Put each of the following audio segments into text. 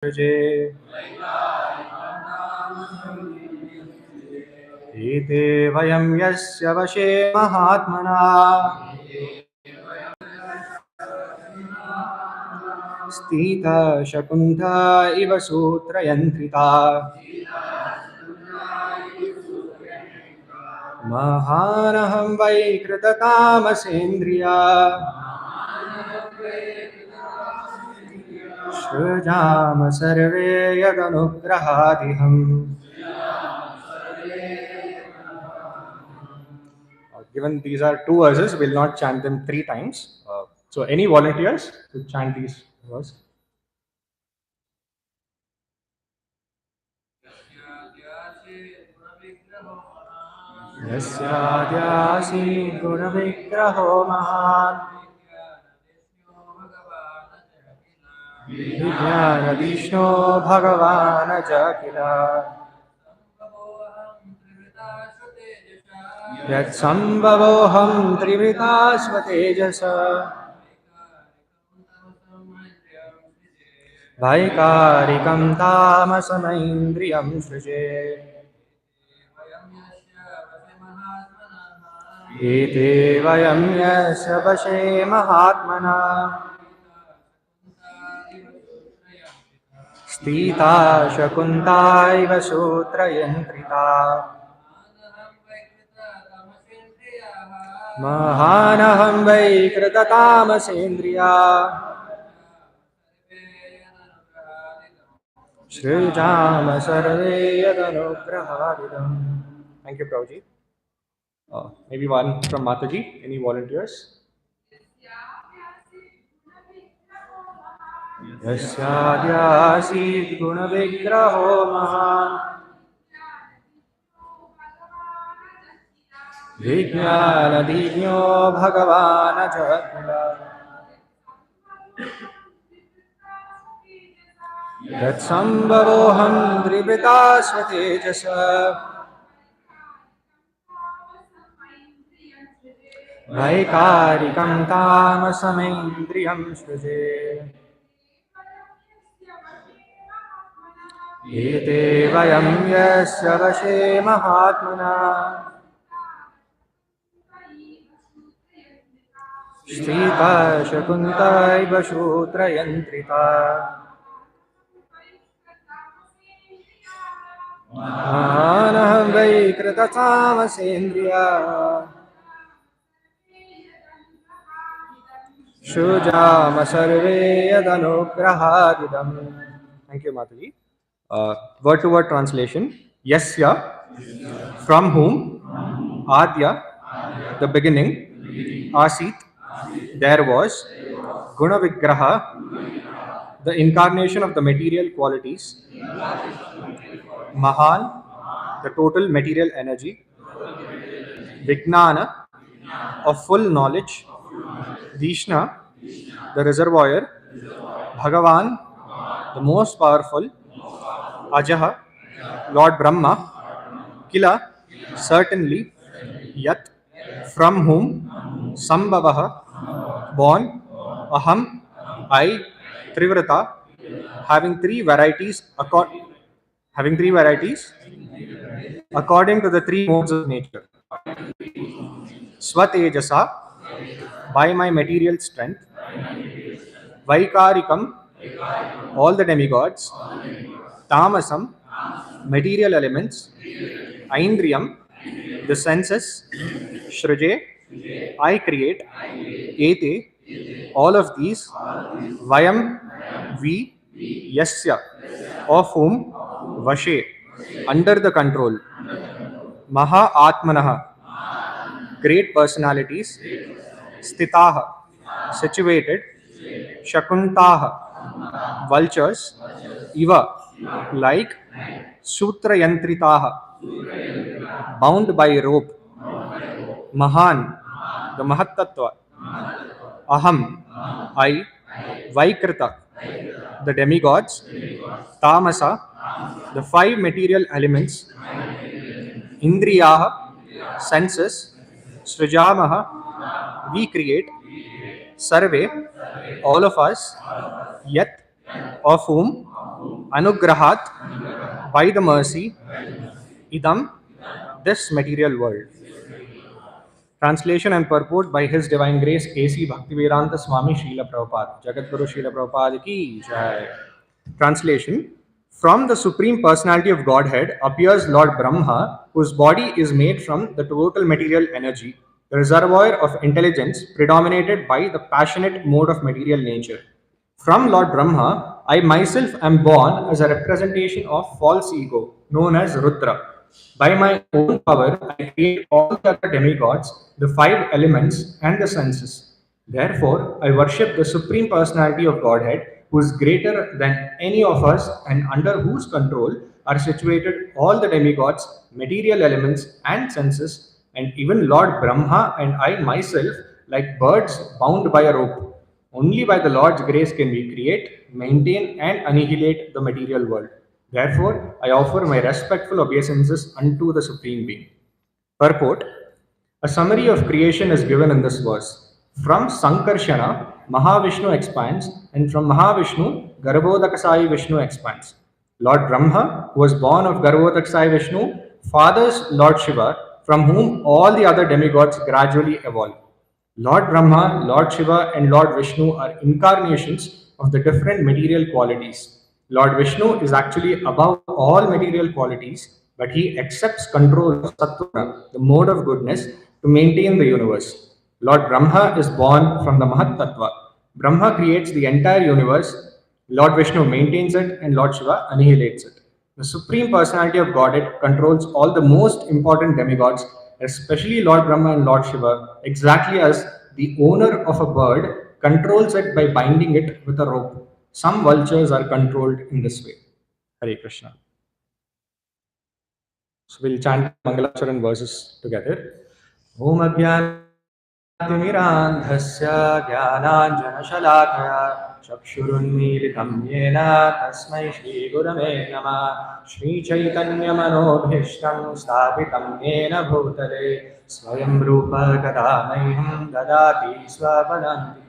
एते वयं यस्य वशे महात्मना स्थिता शकुन्ता इव सूत्रयन्त्रिता महानहं वै कृततामसेन्द्रिया सृजाम सर्वे यदनुग्रहादिहम्. Given these are two verses, we'll not chant them 3 times. So any volunteers to chant these verses? यस्याद्यासि गुणविग्रहो महान् विज्ञानविष्णो भगवान् च किल यत्सम्भवोऽहं त्रिवृता स्वतेजसा वैकारिकं तामसमैन्द्रियं सृजे एते वयं यस्य वशे महात्मना स्थिता शकुन्ता इव सूत्रयन्त्रिता महानहं वै कृततामसेन्द्रिया सृजाम सर्वे यदनुग्रहादिदम्. Thank you, Prabhuji. Maybe one from Mataji. Any volunteers? यस्याद्यासीत् गुणविग्रहो महान् विज्ञानदीज्ञो भगवान् च यत्सम्भवोऽहं त्रिवृता स्वतेजसा वैकारिकं तामसमैन्द्रियं सृजे एते वयं यस्य वशे महात्मना स्थिता शकुन्ता इव सूत्रयन्त्रिता महानहं वै कृततामसेन्द्रिया सृजाम सर्वे यदनुग्रहादिदम्. Thank you, Mataji. Word to word translation. Yasya, from whom, Adya, the beginning, Asit, there was, Guna Vigraha, the incarnation of the material qualities, Mahan, the total material energy, Vijnana, of full knowledge, Vishna, the reservoir, Bhagavan, the most powerful, Ajaha, Lord Brahma, Kila, certainly, Yat, from whom, Sambhavaha, born, Aham, I, Trivrata, having three varieties according to the three modes of nature. Swatejasa, by my material strength. Vaikarikam, all the demigods. Tamasam, material elements. Aindriyam, the senses. Shruje, I create. Ete, all of these. Vayam, we. Yasya, of whom. Vashe, under the control. Maha Atmanaha, great personalities. Stitaha, situated. Shakuntaha, vultures. Iva, like. Sutrayantritaha, bound by rope. Mahan, the Mahattattva. Aham, I. Vaikrita, the demigods. Tamasa, the five material elements. Indriyaha, senses. Srijamaha, we create. Sarve, all of us. Yat, of whom. anugrahat, by the mercy, idam, this material world. Translation and purport by His Divine Grace A.C. Bhaktivedanta Swami Srila Prabhupada. Jagat Guru Srila Prabhupada ki jai. Translation: from the Supreme Personality of Godhead appears Lord Brahma, whose body is made from the total material energy, the reservoir of intelligence predominated by the passionate mode of material nature. From Lord Brahma, I myself am born as a representation of false ego, known as Rudra. By my own power, I create all the other demigods, the five elements, and the senses. Therefore, I worship the Supreme Personality of Godhead, who is greater than any of us and under whose control are situated all the demigods, material elements, and senses, and even Lord Brahma and I myself, like birds bound by a rope. Only by the Lord's grace can we create, maintain, and annihilate the material world. Therefore, I offer my respectful obeisances unto the Supreme Being. Purport: a summary of creation is given in this verse. From Sankarshana, Mahavishnu expands, and from Mahavishnu, Garbhodakasai Vishnu expands. Lord Brahma, who was born of Garbhodakasai Vishnu, fathers Lord Shiva, from whom all the other demigods gradually evolve. Lord Brahma, Lord Shiva, and Lord Vishnu are incarnations of the different material qualities. Lord Vishnu is actually above all material qualities, but he accepts control of Sattva, the mode of goodness, to maintain the universe. Lord Brahma is born from the Mahat Tattva. Brahma creates the entire universe, Lord Vishnu maintains it, and Lord Shiva annihilates it. The Supreme Personality of Godhead controls all the most important demigods, especially Lord Brahma and Lord Shiva, exactly as the owner of a bird controls it by binding it with a rope. Some vultures are controlled in this way. Hare Krishna. So we'll chant Mangalacharan verses together. Om Ajnanatimirandhasya Jnananjanashalakaya Chakshurunmilitam Yena Tasmai Shri Gurave Namah Shri Chaitanya Manobhishtam Sthapitam Yena Bhutale Swayam Rupa Kadamaiham Dadati Swapadantikam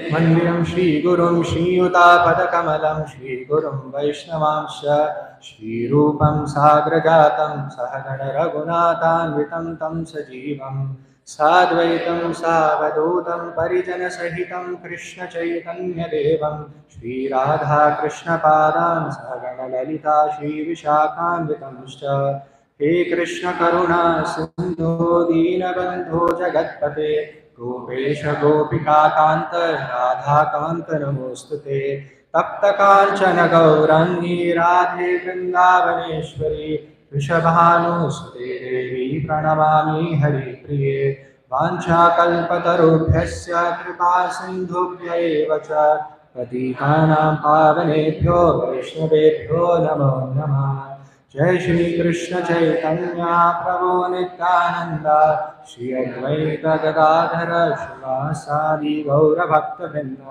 Mandiram Shri Gurum Shri Yuta Shri Gurum Vaishnavamsha Shri Rupam Sagrajatam Sahagana Raghunathan Tam Sajivam Sadvaitam Savadutam Parijana Sahitam Krishna Chaitanya Devam Shri Radha Krishna Padam Sahagana Lalita Shri Vishakhanvitamscha He Krishna Karuna Sindhu Deenabandhu Jagatpate Gopesh गोपिकान्त Radhakant नमोस्तुते तप्त कांचन गौरंगी राधे वृंदावनेश्वरी वृषभानुसुते देवी प्रणमामि हरिप्रिये वाञ्छाकल्पतरुभ्यश्च कृपा सिन्धुभ्यैव च पतितानां पावनेभ्यो वैष्णवेभ्यो नमो नमः जय श्री कृष्ण चैतन्य प्रभु नित्यानंद श्री अद्वैत गदाधर शिवासादि गौर भक्तवृंद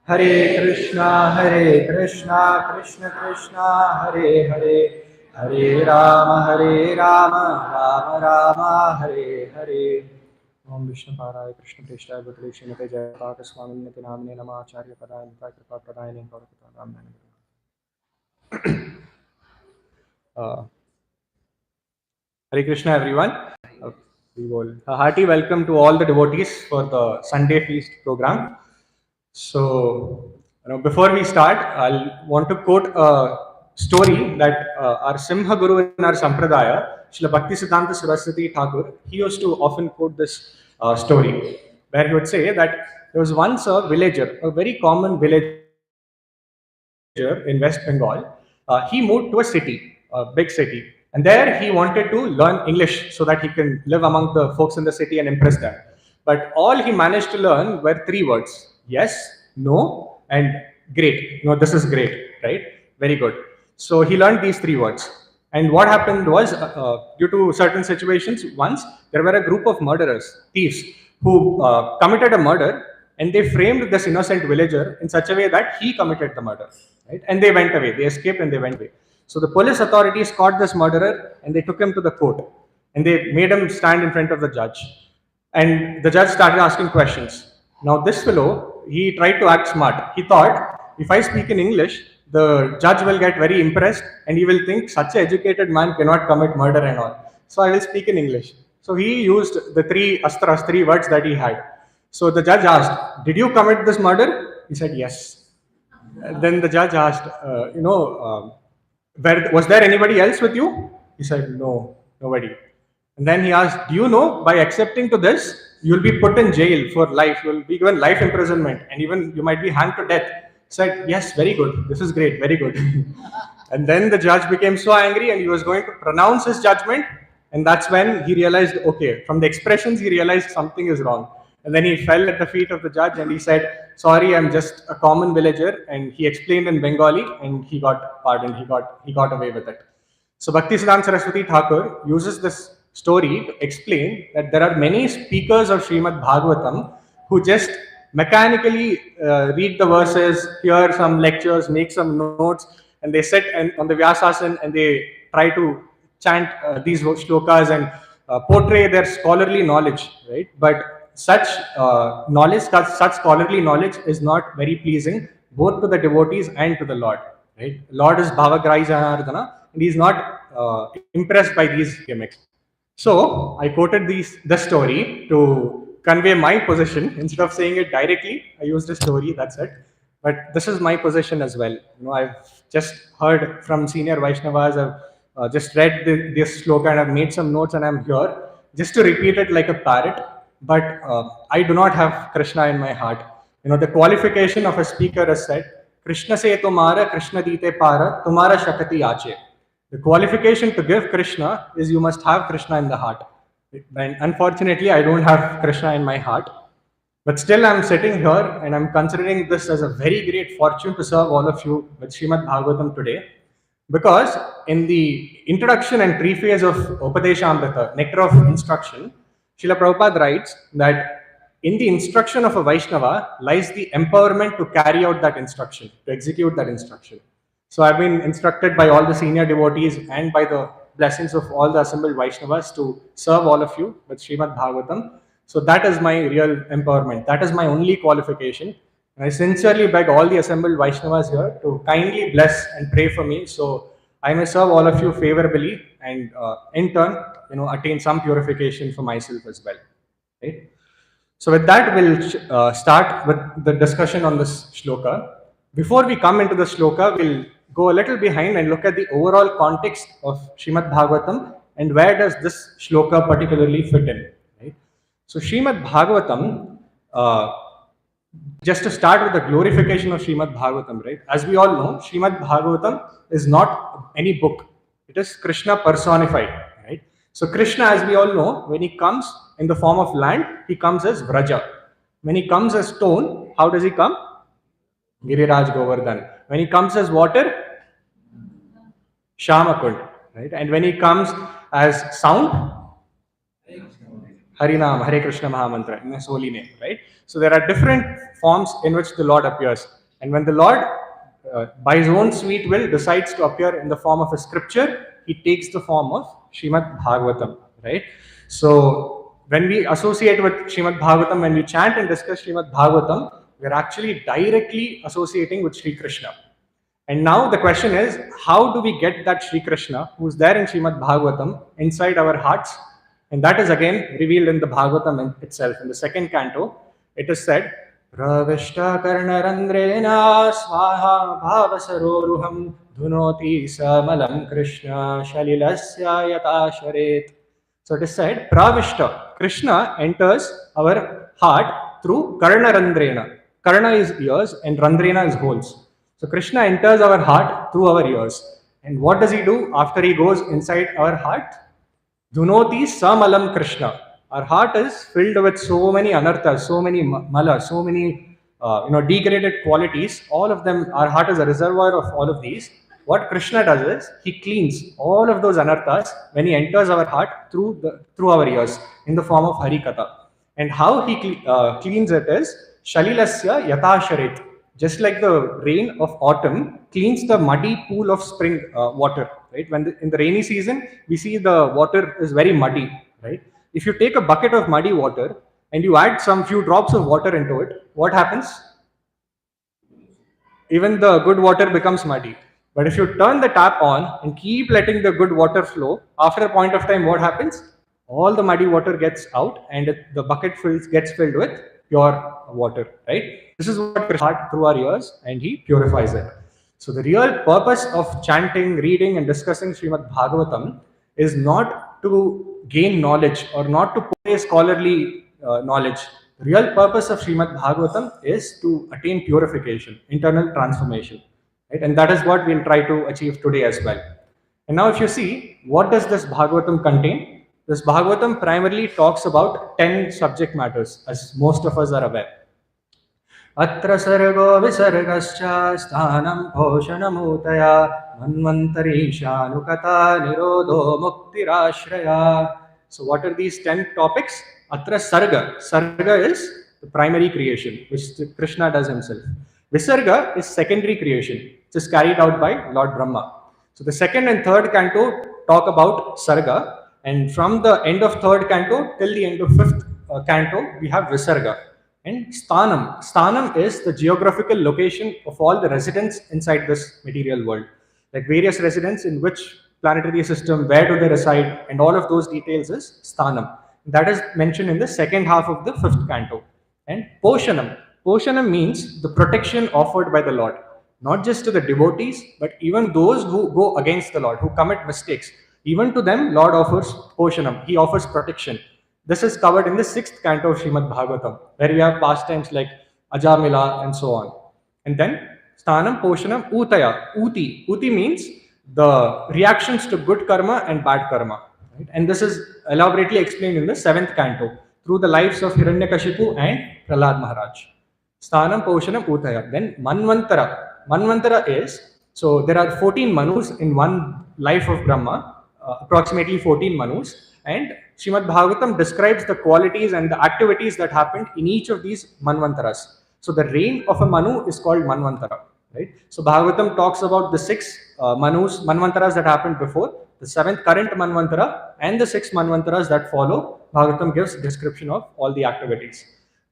हरे कृष्णा कृष्ण कृष्ण हरे हरे हरे राम राम राम हरे हरे ओम विष्णुपादाय कृष्ण प्रेष्ठाय भूतले श्रीमते जयपाक स्वामिन्यति नामिने नमाचार्य पदाय कृपा प्रदायिने गौरवतां Hare Krishna, everyone. A hearty welcome to all the devotees for the Sunday Feast program. So, before we start, I'll want to quote a story that our Simha Guru in our Sampradaya, Srila Bhakti Siddhanta Saraswati Thakur, he used to often quote this story, where he would say that there was once a villager, a very common villager in West Bengal. He moved to a city, a big city, and there he wanted to learn English so that he can live among the folks in the city and impress them. But all he managed to learn were three words: yes, no, and great. No, this is great, right? Very good. So he learned these three words. And what happened was, due to certain situations, once there were a group of murderers, thieves, who committed a murder, and they framed this innocent villager in such a way that he committed the murder, right? And they went away. They escaped and they went away. So the police authorities caught this murderer and they took him to the court and they made him stand in front of the judge. And the judge started asking questions. Now this fellow, he tried to act smart. He thought, if I speak in English, the judge will get very impressed and he will think such an educated man cannot commit murder and all. So I will speak in English. So he used the three astras, three words that he had. So the judge asked, "Did you commit this murder?" He said, "Yes." Then the judge asked, was there anybody else with you? He said, "No, nobody." And then he asked, "Do you know by accepting to this, you will be put in jail for life, you will be given life imprisonment, and even you might be hanged to death?" He said, "Yes, very good. This is great, very good." And then the judge became so angry and he was going to pronounce his judgment. And that's when he realized, okay, from the expressions, he realized something is wrong. And then he fell at the feet of the judge and he said, "Sorry, I'm just a common villager." And he explained in Bengali and he got pardoned. He got away with it. So Bhaktisiddhanta Saraswati Thakur uses this story to explain that there are many speakers of Srimad Bhagavatam who just mechanically read the verses, hear some lectures, make some notes, and they sit on the Vyasasana and they try to chant these shlokas and portray their scholarly knowledge, right? But such knowledge, such scholarly knowledge is not very pleasing both to the devotees and to the Lord, right? Lord is Bhavagrahi Janardana and he is not impressed by these gimmicks. So I quoted the story to convey my position. Instead of saying it directly, I used a story, that's it. But this is my position as well. I've just heard from senior Vaishnavas, I've just read this sloka and I've made some notes and I'm here just to repeat it like a parrot. But I do not have Krishna in my heart. The qualification of a speaker is said, "Krishna se tumara, Krishna dite para, tumara shakati ache." The qualification to give Krishna is you must have Krishna in the heart. And unfortunately, I don't have Krishna in my heart. But still, I'm sitting here and I'm considering this as a very great fortune to serve all of you with Srimad Bhagavatam today. Because in the introduction and preface of Upadeshamrita, Nectar of Instruction, Srila Prabhupada writes that in the instruction of a Vaishnava lies the empowerment to carry out that instruction, to execute that instruction. So I've been instructed by all the senior devotees and by the blessings of all the assembled Vaishnavas to serve all of you with Srimad Bhagavatam. So that is my real empowerment. That is my only qualification. And I sincerely beg all the assembled Vaishnavas here to kindly bless and pray for me so I may serve all of you favorably and in turn, attain some purification for myself as well. Right? So with that, we'll start with the discussion on this shloka. Before we come into the shloka, we'll go a little behind and look at the overall context of Srimad Bhagavatam and where does this shloka particularly fit in. Right? So Srimad Bhagavatam, just to start with the glorification of Srimad Bhagavatam, right? As we all know, Srimad Bhagavatam is not any book. It is Krishna personified, right? So Krishna, as we all know, when he comes in the form of land, he comes as Vraja. When he comes as stone, how does he come? Giriraj Govardhan. When he comes as water, Shamakund, right? And when he comes as sound, Harinam, Hare Krishna Mahamantra, in his holy name, right? So there are different forms in which the Lord appears. And when the Lord, by his own sweet will, decides to appear in the form of a scripture, he takes the form of Srimad Bhagavatam, right? So when we associate with Srimad Bhagavatam, when we chant and discuss Srimad Bhagavatam, we're actually directly associating with Sri Krishna. And now the question is, how do we get that Sri Krishna, who's there in Srimad Bhagavatam, inside our hearts? And that is again revealed in the Bhagavatam itself. In the second canto, it is said, Pravishta karnarandrena swaha bhavasaroruham dhunoti samalam Krishna shalilasya yatasharet. So it is said, Pravishta, Krishna enters our heart through karnarandrena. Karna is ears and randrena is holes. So Krishna enters our heart through our ears. And what does he do after he goes inside our heart? Dhunoti samalam Krishna. Our heart is filled with so many anarthas, so many mala, so many degraded qualities. All of them, our heart is a reservoir of all of these. What Krishna does is he cleans all of those anarthas when he enters our heart through our ears in the form of Harikatha. And how he cleans it is Shalilasya Yatasharet. Just like the rain of autumn cleans the muddy pool of spring water, right? When in the rainy season, we see the water is very muddy, right? If you take a bucket of muddy water and you add some few drops of water into it, what happens? even the good water becomes muddy. But if you turn the tap on and keep letting the good water flow, after a point of time, what happens? All the muddy water gets out and the bucket gets filled with pure water, right? This is what Krishna had through our ears and he purifies it. So the real purpose of chanting, reading and discussing Srimad Bhagavatam is not to gain knowledge or not to portray scholarly knowledge. The real purpose of Srimad Bhagavatam is to attain purification, internal transformation. Right? And that is what we'll try to achieve today as well. And now if you see, what does this Bhagavatam contain? This Bhagavatam primarily talks about 10 subject matters, as most of us are aware. अत्र सर्गो विसर्गश्च स्थानं पोषणमूतया मन्वन्तरीशानुकथा निरोधो मुक्तिराश्रया. So what are these 10 topics? Atra sarga. Sarga is the primary creation, which Krishna does himself. Visarga is secondary creation, which is carried out by Lord Brahma. So the second and third canto talk about sarga, and from the end of third canto till the end of fifth canto, we have Visarga. And Sthanam. Sthanam is the geographical location of all the residents inside this material world. Like various residents in which planetary system, where do they reside, and all of those details is Sthanam. That is mentioned in the second half of the fifth canto. And Poshanam. Poshanam means the protection offered by the Lord, not just to the devotees, but even those who go against the Lord, who commit mistakes. Even to them, Lord offers Poshanam. He offers protection. This is covered in the sixth canto of Srimad Bhagavatam, where we have pastimes like Ajamila and so on. And then Sthanam, Poshanam, Utaya. Uti. Uti means the reactions to good karma and bad karma. Right? And this is elaborately explained in the seventh canto through the lives of Hiranyakashipu and Prahlad Maharaj. Sthanam, Poshanam, Utaya. Then Manvantara. Manvantara is, so there are 14 Manus in one life of Brahma, approximately 14 Manus, and Srimad Bhagavatam describes the qualities and the activities that happened in each of these Manvantaras. So the reign of a Manu is called Manvantara, right? So Bhagavatam talks about the six Manvantaras that happened before, the seventh current Manvantara, and the six Manvantaras that follow. Bhagavatam gives description of all the activities.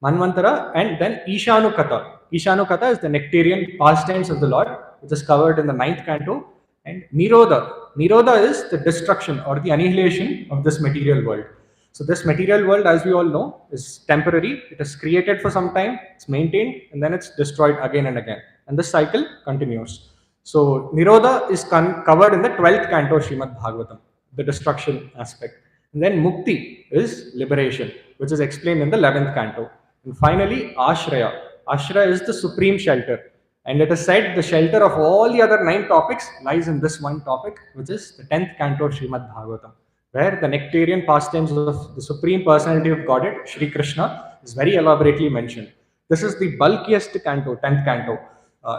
Manvantara, and then Ishanukata. Ishanukata is the nectarian pastimes of the Lord, which is covered in the ninth canto. And Nirodha. Nirodha is the destruction or the annihilation of this material world. So this material world, as we all know, is temporary. It is created for some time, it's maintained, and then it's destroyed again and again. And this cycle continues. So Nirodha is covered in the 12th canto of Srimad Bhagavatam, the destruction aspect. And then Mukti is liberation, which is explained in the 11th canto. And finally, Ashraya. Ashraya is the supreme shelter. And it is said the shelter of all the other 9 topics lies in this one topic, which is the 10th canto of Srimad Bhagavatam, where the nectarian pastimes of the Supreme Personality of Godhead, Shri Krishna, is very elaborately mentioned. This is the bulkiest canto, 10th canto.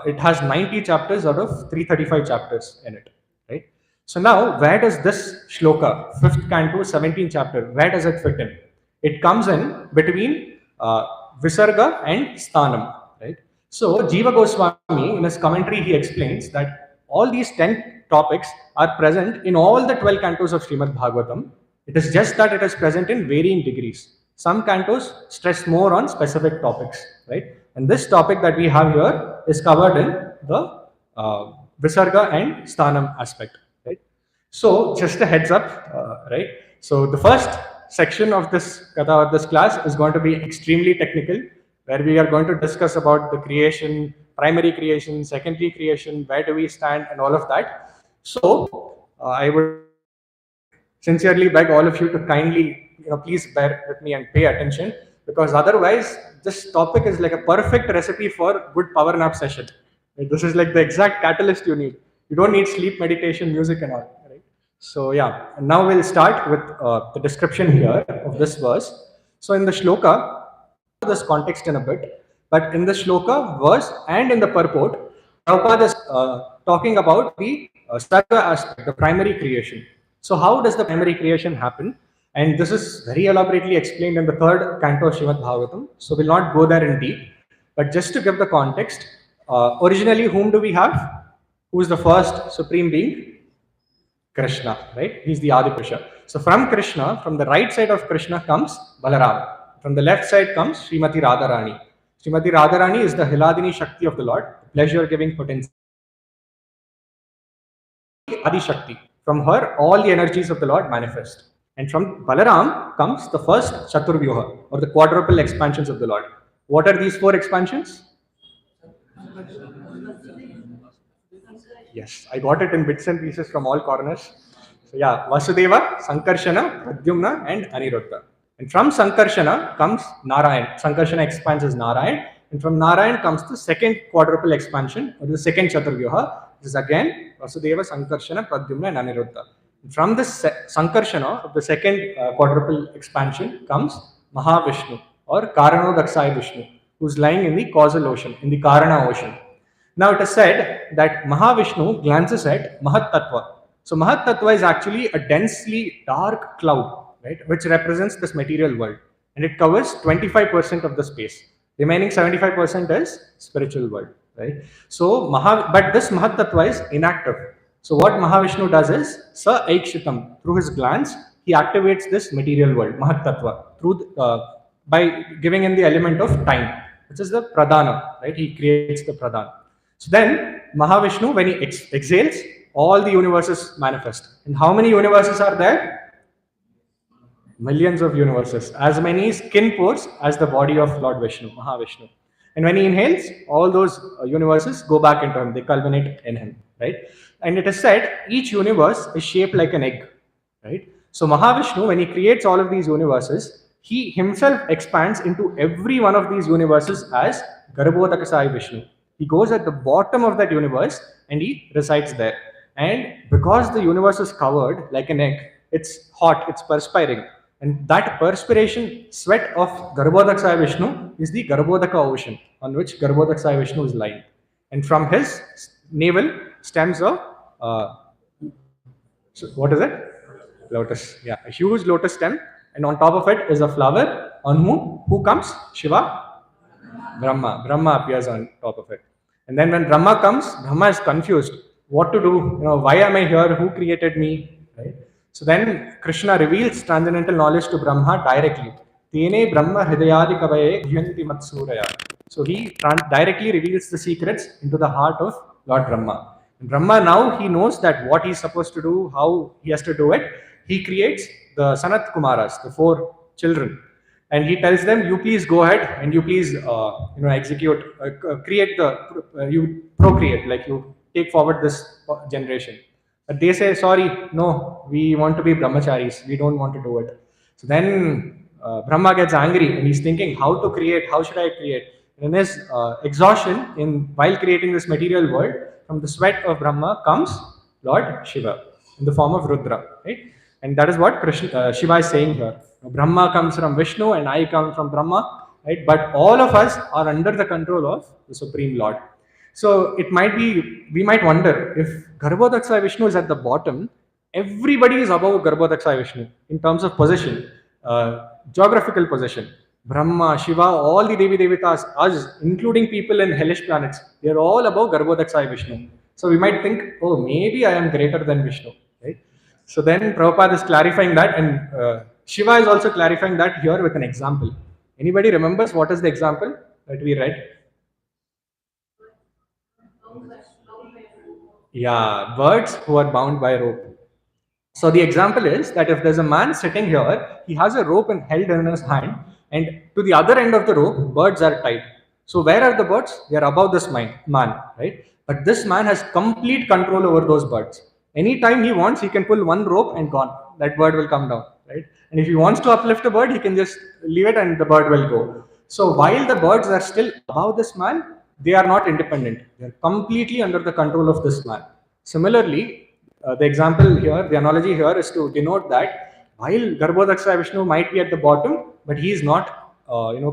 It has 90 chapters out of 335 chapters in it. Right? So now, where does this shloka, 5th canto, 17th chapter, where does it fit in? It comes in between Visarga and Sthanam. Right? So Jiva Goswami, in his commentary, he explains that all these 10 topics are present in all the 12 cantos of Srimad Bhagavatam. It is just that it is present in varying degrees. Some cantos stress more on specific topics, right? And this topic that we have here is covered in the Visarga and Sthanam aspect, right? So just a heads up, right? So the first section of this Katha or this class is going to be extremely technical, where we are going to discuss about the creation, primary creation, secondary creation, where do we stand, and all of that. So I would sincerely beg all of you to kindly, please bear with me and pay attention, because otherwise this topic is like a perfect recipe for good power nap session. This is like the exact catalyst you need. You don't need sleep, meditation, music, and all. Right? So yeah, and now we'll start with the description here of this verse. So in the shloka, this context in a bit, but in the shloka verse and in the purport, Prabhupada is talking about the sarga aspect, the primary creation. So how does the primary creation happen? And this is very elaborately explained in the third canto of Srimad Bhagavatam. So we'll not go there in deep, but just to give the context, originally whom do we have? Who is the first supreme being? Krishna, right? He's the Adi Purusha. So from Krishna, from the right side of Krishna comes Balaram. From the left side comes Srimati Radharani. Srimati Radharani is the Hiladini Shakti of the Lord, pleasure-giving potency. Adi Shakti. From her, all the energies of the Lord manifest. And from Balaram comes the first Chaturvyuha, or the quadruple expansions of the Lord. What are these 4 expansions? Yes, I got it in bits and pieces from all corners. So yeah, Vasudeva, Sankarshana, Pradyumna, and Aniruddha. And from Sankarshana comes Narayan. Sankarshana expands as Narayan. And from Narayan comes the second quadruple expansion, or the second Chaturvyuha. This is again Vasudeva, Sankarshana, Pradyumna, and Aniruddha. And from the Sankarshana of the second quadruple expansion comes Mahavishnu, or Karanodakshaya Vishnu, who's lying in the causal ocean, in the Karana ocean. Now it is said that Mahavishnu glances at Mahat Tattva. So Mahat Tattva is actually a densely dark cloud, right, which represents this material world, and it covers 25% of the space. Remaining 75% is spiritual world, right? So but this Mahat Tattva is inactive. So what Mahavishnu does is, Sa Aikshitam, through his glance, he activates this material world, Mahat Tattva, through by giving in the element of time, which is the Pradhana, right? He creates the Pradhana. So then Mahavishnu, when he exhales, all the universes manifest. And how many universes are there? Millions of universes. As many skin pores as the body of Lord Vishnu, Mahavishnu. And when he inhales, all those universes go back into him. They culminate in him, right? And it is said each universe is shaped like an egg, right? So Mahavishnu, when he creates all of these universes, he himself expands into every one of these universes as Garbhodakasai Vishnu. He goes at the bottom of that universe and he resides there. And because the universe is covered like an egg, it's hot, it's perspiring. And that perspiration, sweat of Garbhodakasaya Vishnu is the Garbhodaka ocean on which Garbhodakasaya Vishnu is lying. And from his navel stems a, so what is it? Lotus. Yeah, a huge lotus stem. And on top of it is a flower on who comes? Shiva? Brahma. Brahma appears on top of it. And then when Brahma comes, Brahma is confused. What to do? Why am I here? Who created me? Right? So then Krishna reveals transcendental knowledge to Brahma directly. Tene Brahma Hridayadi Kavaye Dhyanti Matsuraya. So he directly reveals the secrets into the heart of Lord Brahma. And Brahma now he knows that what he's supposed to do, how he has to do it. He creates the Sanat Kumaras, the 4 children. And he tells them, you please go ahead and you please execute, create you procreate, like you take forward this generation. But they say, sorry, no, we want to be brahmacharis, we don't want to do it. So then Brahma gets angry and he's thinking, how to create, how should I create? And in his exhaustion, while creating this material world, from the sweat of Brahma comes Lord Shiva in the form of Rudra, right? And that is what Shiva is saying here. Brahma comes from Vishnu and I come from Brahma, right? But all of us are under the control of the Supreme Lord. So it might be, we might wonder if Garbhodakasaya Vishnu is at the bottom, everybody is above Garbhodakasaya Vishnu in terms of position, geographical position. Brahma, Shiva, all the Devi Devatas, us, including people in hellish planets, they are all above Garbhodakasaya Vishnu. So we might think, oh, maybe I am greater than Vishnu, right? So then Prabhupada is clarifying that, and Shiva is also clarifying that here with an example. Anybody remembers what is the example that we read? Yeah, birds who are bound by rope. So the example is that if there's a man sitting here, he has a rope held in his hand, and to the other end of the rope, birds are tied. So where are the birds? They are above this man, right? But this man has complete control over those birds. Anytime he wants, he can pull one rope and gone. That bird will come down, right? And if he wants to uplift a bird, he can just leave it and the bird will go. So while the birds are still above this man, they are not independent. They are completely under the control of this man. Similarly, the example here, the analogy here is to denote that while Garbhodakasaya Vishnu might be at the bottom, but he is not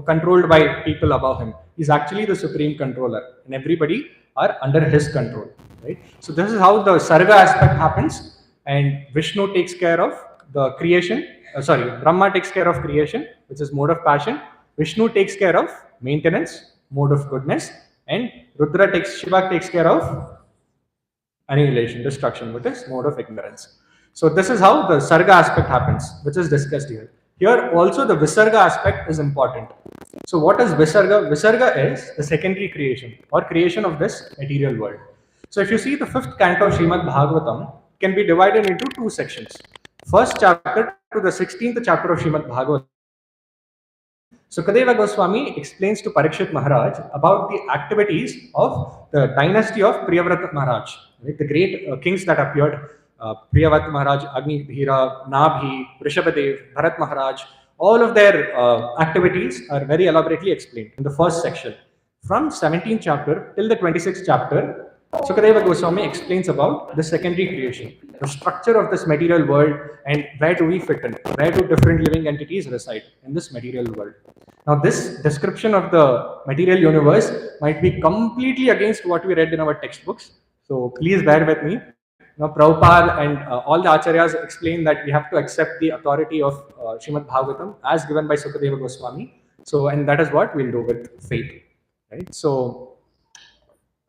controlled by people above him. He is actually the supreme controller, and everybody are under his control. Right? So this is how the Sarga aspect happens, and Vishnu takes care of the creation. Brahma takes care of creation, which is mode of passion. Vishnu takes care of maintenance, mode of goodness, and Shiva takes care of annihilation, destruction, which is mode of ignorance. So this is how the Sarga aspect happens, which is discussed here. Here also the Visarga aspect is important. So what is Visarga? Visarga is the secondary creation or creation of this material world. So if you see the fifth canto of Srimad Bhagavatam can be divided into two sections. First chapter to the 16th chapter of Srimad Bhagavatam. Sukadeva Goswami explains to Parikshit Maharaj about the activities of the dynasty of Priyavrata Maharaj, right? The great kings that appeared, Priyavrata Maharaj, Agni Dhira, Nabhi, Rishabhadev, Bharat Maharaj, all of their activities are very elaborately explained in the first section. From 17th chapter till the 26th chapter, Sukadeva Goswami explains about the secondary creation, the structure of this material world, and where do we fit in, where do different living entities reside in this material world. Now, this description of the material universe might be completely against what we read in our textbooks. So, please bear with me. Now, Prabhupada and all the acharyas explain that we have to accept the authority of Srimad Bhagavatam as given by Sukadeva Goswami. So, and that is what we'll do with faith, right? So,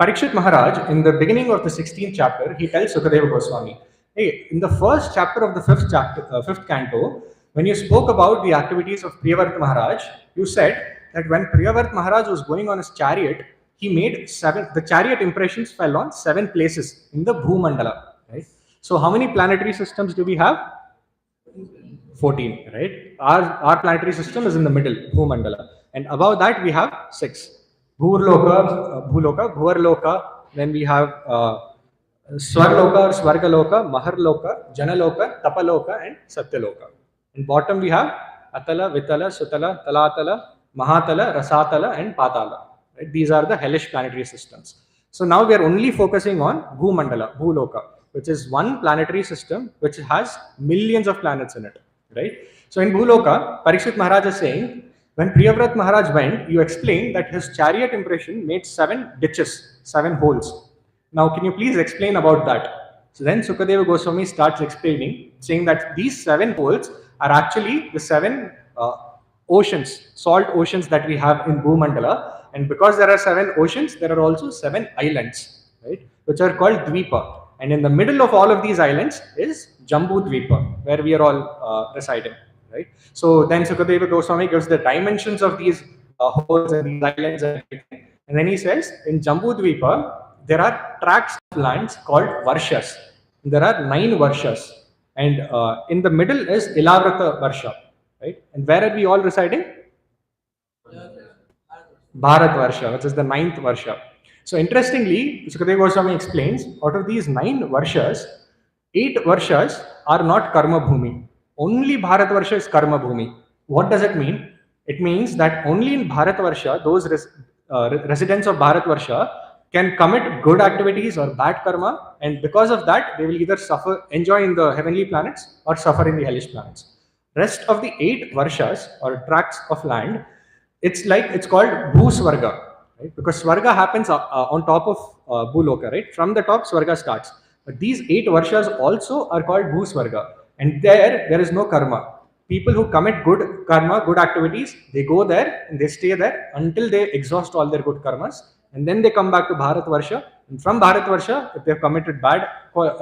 Parikshit Maharaj, in the beginning of the 16th chapter, he tells Sukadeva Goswami, hey, in the first chapter of the fifth canto, when you spoke about the activities of Priyavrata Maharaj, you said that when Priyavrata Maharaj was going on his chariot, he made the chariot impressions fell on 7 places in the Bhumandala, right? So how many planetary systems do we have? 14, right? Our planetary system is in the middle, Bhumandala. And above that, we have 6. Bhuloka, Bhuvarloka, then we have Swarloka or Swargaloka, Maharloka, Janaloka, Tapaloka, and Satyaloka. In bottom, we have Atala, Vitala, Sutala, Talatala, Mahatala, Rasatala, and Patala. Right? These are the hellish planetary systems. So now we are only focusing on Bhumandala, Bhuloka, which is one planetary system which has millions of planets in it. Right? So in Bhuloka, Parikshit Maharaj is saying, when Priyavrat Maharaj went, you explained that his chariot impression made 7 ditches, 7 holes. Now, can you please explain about that? So then Sukadeva Goswami starts explaining, saying that these 7 holes are actually the 7 oceans, salt oceans that we have in Bhumandala. And because there are 7 oceans, there are also 7 islands, right, which are called Dvipa. And in the middle of all of these islands is Jambu Dvipa, where we are all residing. Right? So then Sukadeva Goswami gives the dimensions of these holes and these islands and everything. And then he says, in Jambu Dvipa, there are tracts of lands called Varshas. There are 9 Varshas. And in the middle is Ilavrata Varsha. Right? And where are we all residing? Bharat Varsha, which is the 9th Varsha. So interestingly, Sukadeva Goswami explains, out of these 9 Varshas, 8 Varshas are not Karma Bhumi. Only Bharat Varsha is Karma Bhumi. What does it mean? It means that only in Bharat Varsha, those residents of Bharat Varsha can commit good activities or bad karma, and because of that, they will either enjoy in the heavenly planets or suffer in the hellish planets. Rest of the 8 Varshas or tracts of land, it's called Bhuswarga, right? Because Swarga happens on top of Bhuloka, right? From the top, Swarga starts. But these 8 Varshas also are called Bhuswarga. And there is no karma. People who commit good karma, good activities, they go there and they stay there until they exhaust all their good karmas. And then they come back to Bharat Varsha. And from Bharat Varsha, if they have committed bad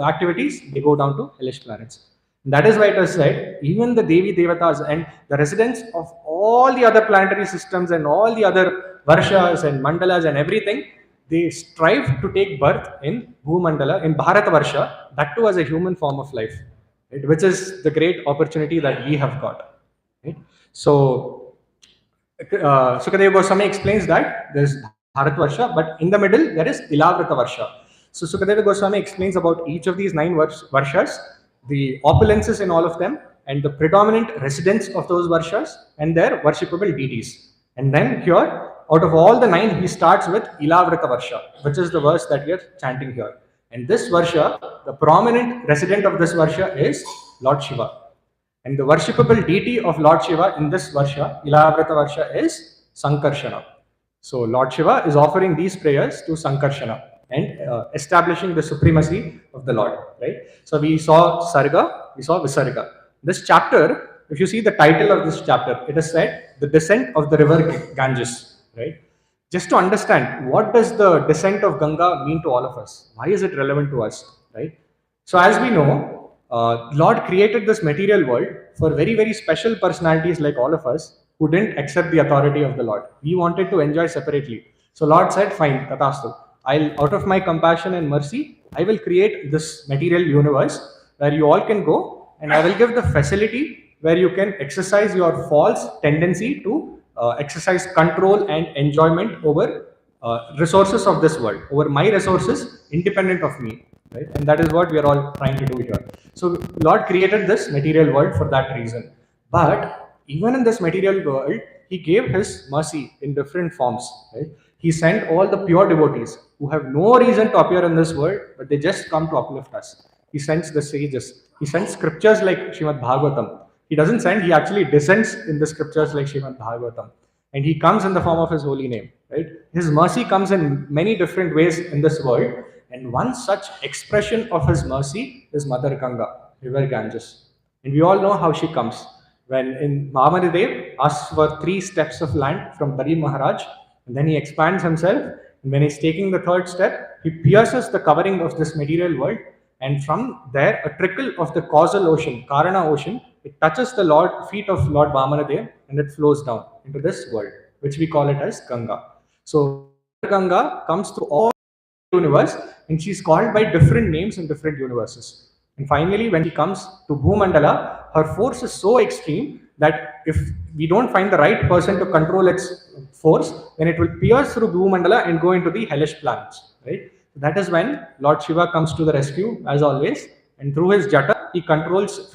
activities, they go down to hellish planets. And that is why it is said, even the Devi Devatas and the residents of all the other planetary systems and all the other Varshas and Mandalas and everything, they strive to take birth in Bhumandala, in Bharat Varsha, that too as a human form of life. Right, which is the great opportunity that we have got. Right? So, Sukadeva Goswami explains that there is Bharat Varsha, but in the middle there is Ilavrata Varsha. So, Sukadeva Goswami explains about each of these 9 Varshas, the opulences in all of them, and the predominant residents of those Varshas and their worshipable deities. And then here, out of all the 9, he starts with Ilavrata Varsha, which is the verse that we are chanting here. And this Varsha, the prominent resident of this Varsha is Lord Shiva. And the worshipable deity of Lord Shiva in this Varsha, Ilavrata Varsha, is Sankarshana. So Lord Shiva is offering these prayers to Sankarshana and establishing the supremacy of the Lord. Right? So we saw Sarga, we saw Visarga. This chapter, if you see the title of this chapter, it is said, the descent of the river Ganges. Right? Just to understand, what does the descent of Ganga mean to all of us? Why is it relevant to us, right? So as we know, Lord created this material world for very, very special personalities like all of us, who didn't accept the authority of the Lord. We wanted to enjoy separately. So Lord said, fine, tatastu. Out of my compassion and mercy, I will create this material universe where you all can go, and I will give the facility where you can exercise your false tendency to exercise control and enjoyment over resources of this world, over my resources independent of me, right? And that is what we are all trying to do here. So Lord created this material world for that reason. But even in this material world, he gave his mercy in different forms, right? He sent all the pure devotees who have no reason to appear in this world, but they just come to uplift us. He sends the sages. He sends scriptures like Srimad Bhagavatam. He doesn't send, he actually descends in the scriptures like Srimad Bhagavatam. And he comes in the form of his holy name, right? His mercy comes in many different ways in this world. And one such expression of his mercy is Mother Ganga, River Ganges. And we all know how she comes. When in Mahamadadev asks for 3 steps of land from Bari Maharaj, and then he expands himself. And when he's taking the 3rd step, he pierces the covering of this material world. And from there, a trickle of the causal ocean, Karana ocean, it touches the feet of Lord Vamanadev, and it flows down into this world, which we call it as Ganga. So Ganga comes through all universe, and she's called by different names in different universes. And finally, when she comes to Bhumandala, her force is so extreme that if we don't find the right person to control its force, then it will pierce through Bhumandala and go into the hellish planets, right? That is when Lord Shiva comes to the rescue, as always, and through his jata, he controls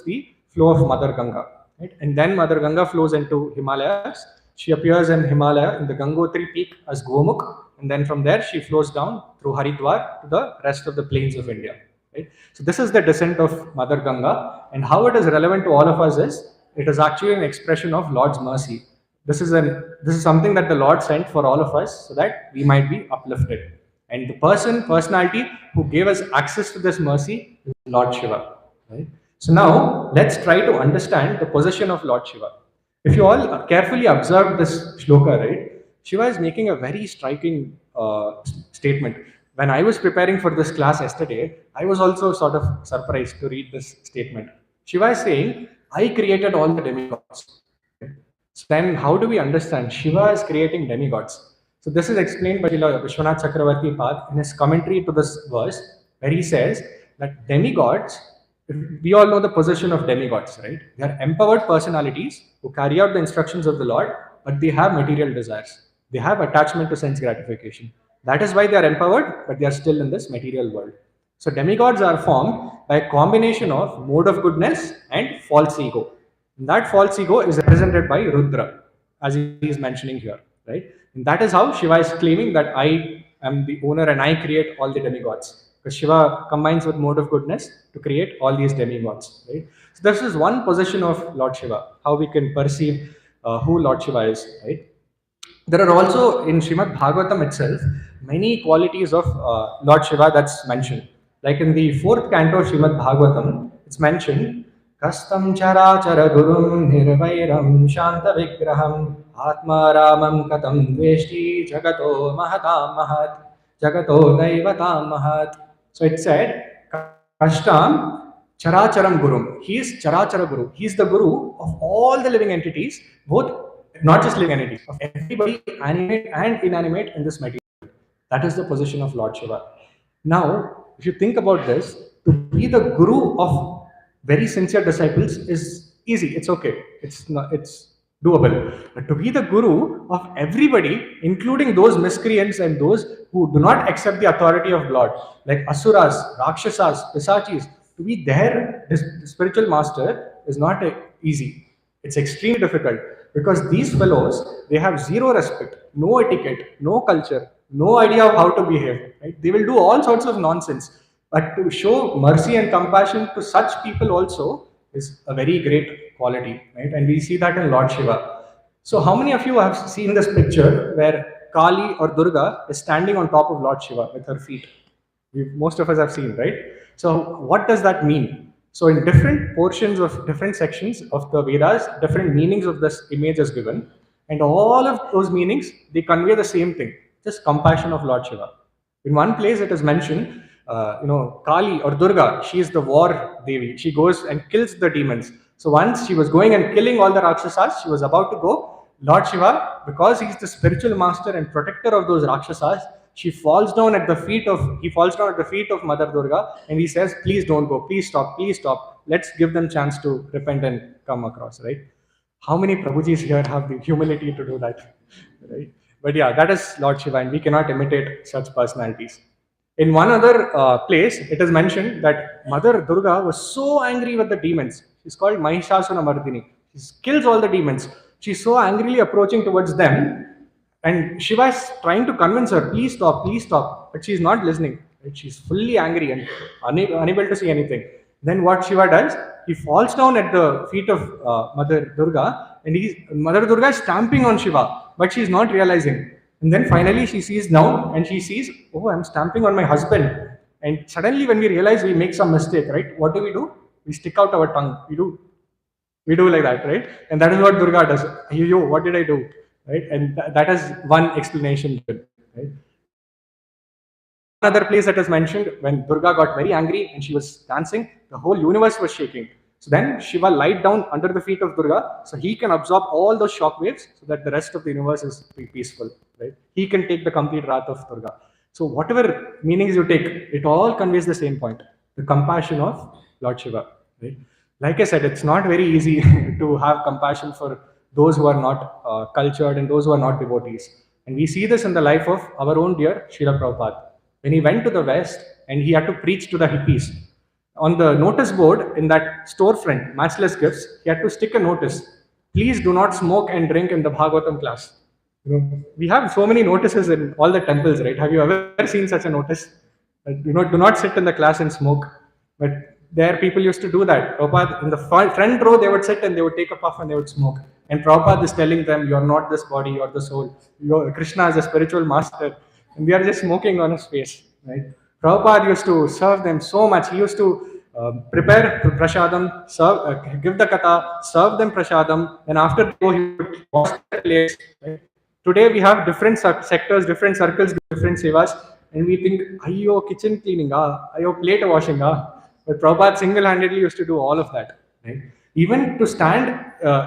the flow of Mother Ganga, right? And then Mother Ganga flows into Himalayas. She appears in Himalaya in the Gangotri peak as Gomukh, and then from there she flows down through Haridwar to the rest of the plains of India. Right? So this is the descent of Mother Ganga, and how it is relevant to all of us is it is actually an expression of Lord's mercy. This is something that the Lord sent for all of us so that we might be uplifted. And the personality who gave us access to this mercy is Lord Shiva. Right? So now let's try to understand the position of Lord Shiva. If you all carefully observe this shloka, right, Shiva is making a very striking statement. When I was preparing for this class yesterday, I was also sort of surprised to read this statement. Shiva is saying, I created all the demigods. So then how do we understand Shiva is creating demigods? So this is explained by Vishwanath Chakravarti Pad in his commentary to this verse, where he says that demigods, we all know the position of demigods, right? They are empowered personalities who carry out the instructions of the Lord, but they have material desires. They have attachment to sense gratification. That is why they are empowered, but they are still in this material world. So demigods are formed by a combination of mode of goodness and false ego. And that false ego is represented by Rudra, as he is mentioning here, right? And that is how Shiva is claiming that I am the owner and I create all the demigods. Because Shiva combines with mode of goodness to create all these demigods, right? So this is one position of Lord Shiva, how we can perceive who Lord Shiva is, right? There are also in Srimad Bhagavatam itself many qualities of Lord Shiva that's mentioned. Like in the 4th canto Srimad Bhagavatam, it's mentioned, Kastam charachara gurum nirvairam shanta vigraham atma ramam katam dveshti jagato mahatam mahat jagato daivatam mahat. So it said, Kashtam Characharam Gurum. He is Charachara Guru. He is the Guru of all the living entities, both not just living entities, of everybody animate and inanimate in this material. That is the position of Lord Shiva. Now, if you think about this, to be the Guru of very sincere disciples is easy. It's okay. It's doable. But to be the Guru of everybody, including those miscreants and those who do not accept the authority of Lord, like Asuras, Rakshasas, Pisachis, to be their spiritual master is not easy. It's extremely difficult because these fellows, they have zero respect, no etiquette, no culture, no idea of how to behave. Right? They will do all sorts of nonsense. But to show mercy and compassion to such people also is a very great quality, right? And we see that in Lord Shiva. So how many of you have seen this picture where Kali or Durga is standing on top of Lord Shiva with her feet? Most of us have seen, right? So what does that mean? So in different portions of different sections of the Vedas, different meanings of this image is given. And all of those meanings, they convey the same thing, just compassion of Lord Shiva. In one place it is mentioned, Kali or Durga, she is the war Devi. She goes and kills the demons. So once she was going and killing all the Rakshasas, she was about to go. Lord Shiva, because he's the spiritual master and protector of those Rakshasas, he falls down at the feet of Mother Durga, and he says, please don't go, please stop. Let's give them chance to repent and come across, right? How many Prabhujis here have the humility to do that? Right? But yeah, that is Lord Shiva, and we cannot imitate such personalities. In one other place, it is mentioned that Mother Durga was so angry with the demons. She's called Mahishasura Mardini. She kills all the demons. She's so angrily approaching towards them, and Shiva is trying to convince her, please stop. But she's not listening. Right? She's fully angry and unable to see anything. Then what Shiva does, he falls down at the feet of Mother Durga, and Mother Durga is stamping on Shiva, but she's not realizing. And then finally she sees down and she sees, oh, I'm stamping on my husband. And suddenly when we realize we make some mistake, right? What do? We stick out our tongue. We do like that, right? And that is what Durga does. Yo, what did I do? Right? And that is one explanation, right? Another place that is mentioned, when Durga got very angry and she was dancing, the whole universe was shaking. So then Shiva lied down under the feet of Durga, so he can absorb all those shock waves so that the rest of the universe is peaceful. Right? He can take the complete wrath of Durga. So whatever meanings you take, it all conveys the same point: the compassion of Lord Shiva. Right? Like I said, it's not very easy to have compassion for those who are not cultured and those who are not devotees. And we see this in the life of our own dear Srila Prabhupada. When he went to the West and he had to preach to the hippies, on the notice board in that storefront, Matchless Gifts, he had to stick a notice: please do not smoke and drink in the Bhagavatam class. We have so many notices in all the temples, right? Have you ever seen such a notice? Do not sit in the class and smoke. But there people used to do that. Prabhupada, in the front row, they would sit and they would take a puff and they would smoke. And Prabhupada is telling them, you're not this body, you're the soul. Krishna is a spiritual master. And we are just smoking on his face, right? Prabhupada used to serve them so much. He used to prepare prasadam, give the katha, serve them prasadam, and after they go, he would wash the plates. Right? Today we have different sectors, different circles, different sevas, and we think, ayo, kitchen cleaning, ayo, plate washing. But Prabhupada single-handedly used to do all of that. Right? Even to stand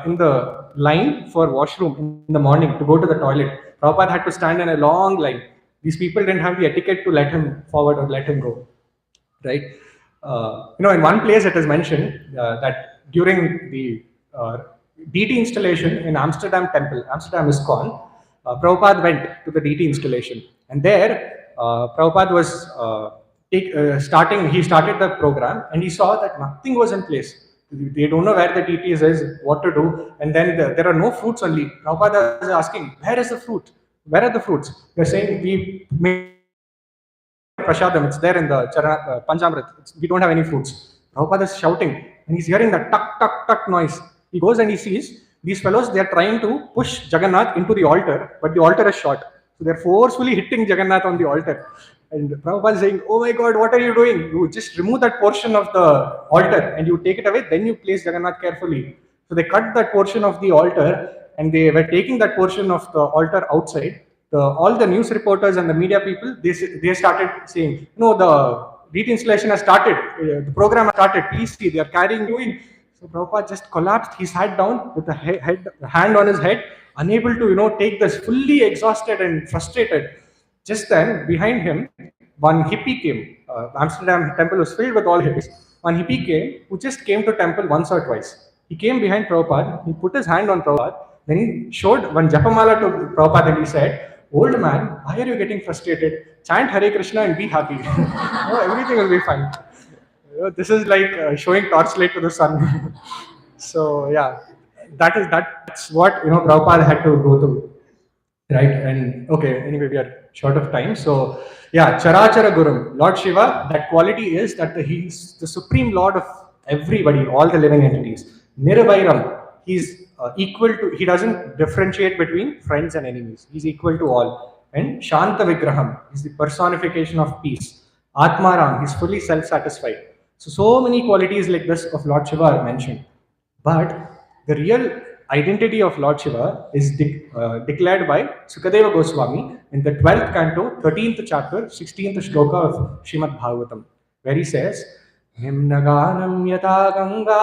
in the line for washroom in the morning to go to the toilet, Prabhupada had to stand in a long line. These people didn't have the etiquette to let him forward or let him go, right? In one place it is mentioned that during the deity installation in Amsterdam temple, Amsterdam Iskcon, Prabhupada went to the deity installation, and there Prabhupada was he started the program, and he saw that nothing was in place. They don't know where the deity is, what to do, and then there are no fruits only. Prabhupada is asking, where is the fruit? Where are the fruits? They're saying, we made prasadam, it's there in the Panchamrit. We don't have any fruits. Prabhupada is shouting, and he's hearing that tuck, tuck, tuck noise. He goes and he sees these fellows, they are trying to push Jagannath into the altar, but the altar is short. So they're forcefully hitting Jagannath on the altar. And Prabhupada is saying, oh my God, what are you doing? You just remove that portion of the altar and you take it away, then you place Jagannath carefully. So they cut that portion of the altar, and they were taking that portion of the altar outside. All the news reporters and the media people, they started saying, no, the deity installation has started, the program has started, please see, they are carrying you in. So Prabhupada just collapsed, he sat down with the hand on his head, unable to, take this, fully exhausted and frustrated. Just then, behind him, one hippie came. Amsterdam temple was filled with all hippies. One hippie came, who just came to temple once or twice. He came behind Prabhupada, he put his hand on Prabhupada, then he showed one japamala to Prabhupada and he said, old man, why are you getting frustrated? Chant Hare Krishna and be happy. Everything will be fine. This is like showing torchlight to the sun. So yeah, that's what Prabhupada had to go through. Right? And okay, anyway, we are short of time. So yeah, Charachara Gurum, Lord Shiva, that quality is that he's the supreme lord of everybody, all the living entities. Nirvairam, he's he doesn't differentiate between friends and enemies. He's equal to all. And Shanta Vigraham, he's the personification of peace. Atmaram, he's fully self-satisfied. So many qualities like this of Lord Shiva are mentioned. But the real identity of Lord Shiva is declared by Sukadeva Goswami in the 12th canto, 13th chapter, 16th shloka of Srimad Bhagavatam, where he says, Nimnaganam yata Ganga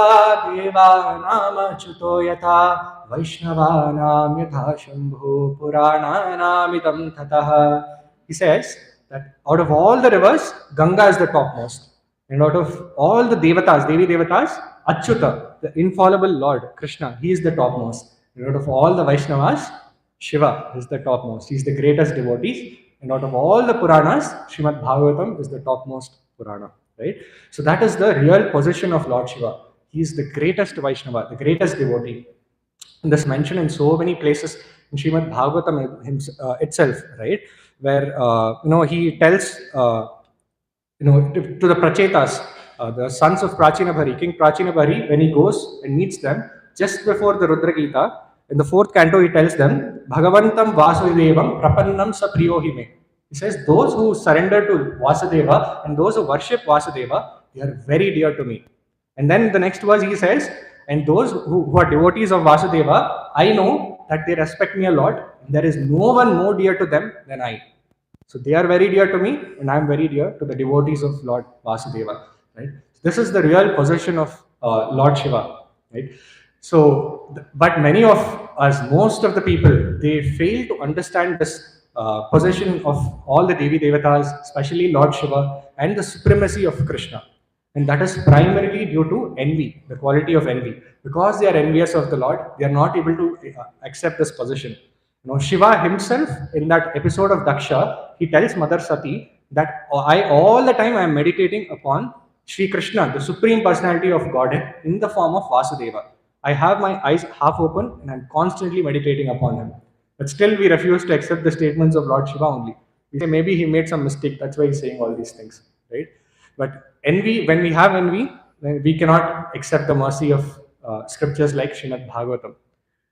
Devanam Acyuto yata Vaishnavanam yatha Shambhu Purananam idam tatah. He says that out of all the rivers, Ganga is the topmost. And out of all the devatas, Devi Devatas, Achyuta, the infallible Lord, Krishna, he is the topmost. And out of all the Vaishnavas, Shiva is the topmost. He is the greatest devotee. And out of all the Puranas, Srimad Bhagavatam is the topmost Purana. Right? So that is the real position of Lord Shiva. He is the greatest Vaishnava, the greatest devotee. And this mentioned in so many places in Srimad Bhagavatam itself, right? Where he tells to the Prachetas, the sons of Prachinabhari, King Prachinabhari, when he goes and meets them, just before the Rudra Gita, in the 4th canto, he tells them, Bhagavantam Vasudevam Prapannam Sa Priyohime. He says, those who surrender to Vasudeva and those who worship Vasudeva, they are very dear to me. And then the next verse he says, and those who are devotees of Vasudeva, I know that they respect me a lot, and there is no one more dear to them than I. So they are very dear to me, and I am very dear to the devotees of Lord Vasudeva. Right? This is the real possession of Lord Shiva. Right? So, but many of us, most of the people, they fail to understand this possession of all the Devi Devatas, especially Lord Shiva, and the supremacy of Krishna. And that is primarily due to envy, the quality of envy. Because they are envious of the Lord, they are not able to accept this position. Shiva himself, in that episode of Daksha, he tells Mother Sati that all the time I am meditating upon Sri Krishna, the Supreme Personality of Godhead, in the form of Vasudeva. I have my eyes half open and I am constantly meditating upon him. But still we refuse to accept the statements of Lord Shiva only. We say maybe he made some mistake, that's why he's saying all these things. Right? But envy, when we have envy, we cannot accept the mercy of scriptures like Srimad Bhagavatam.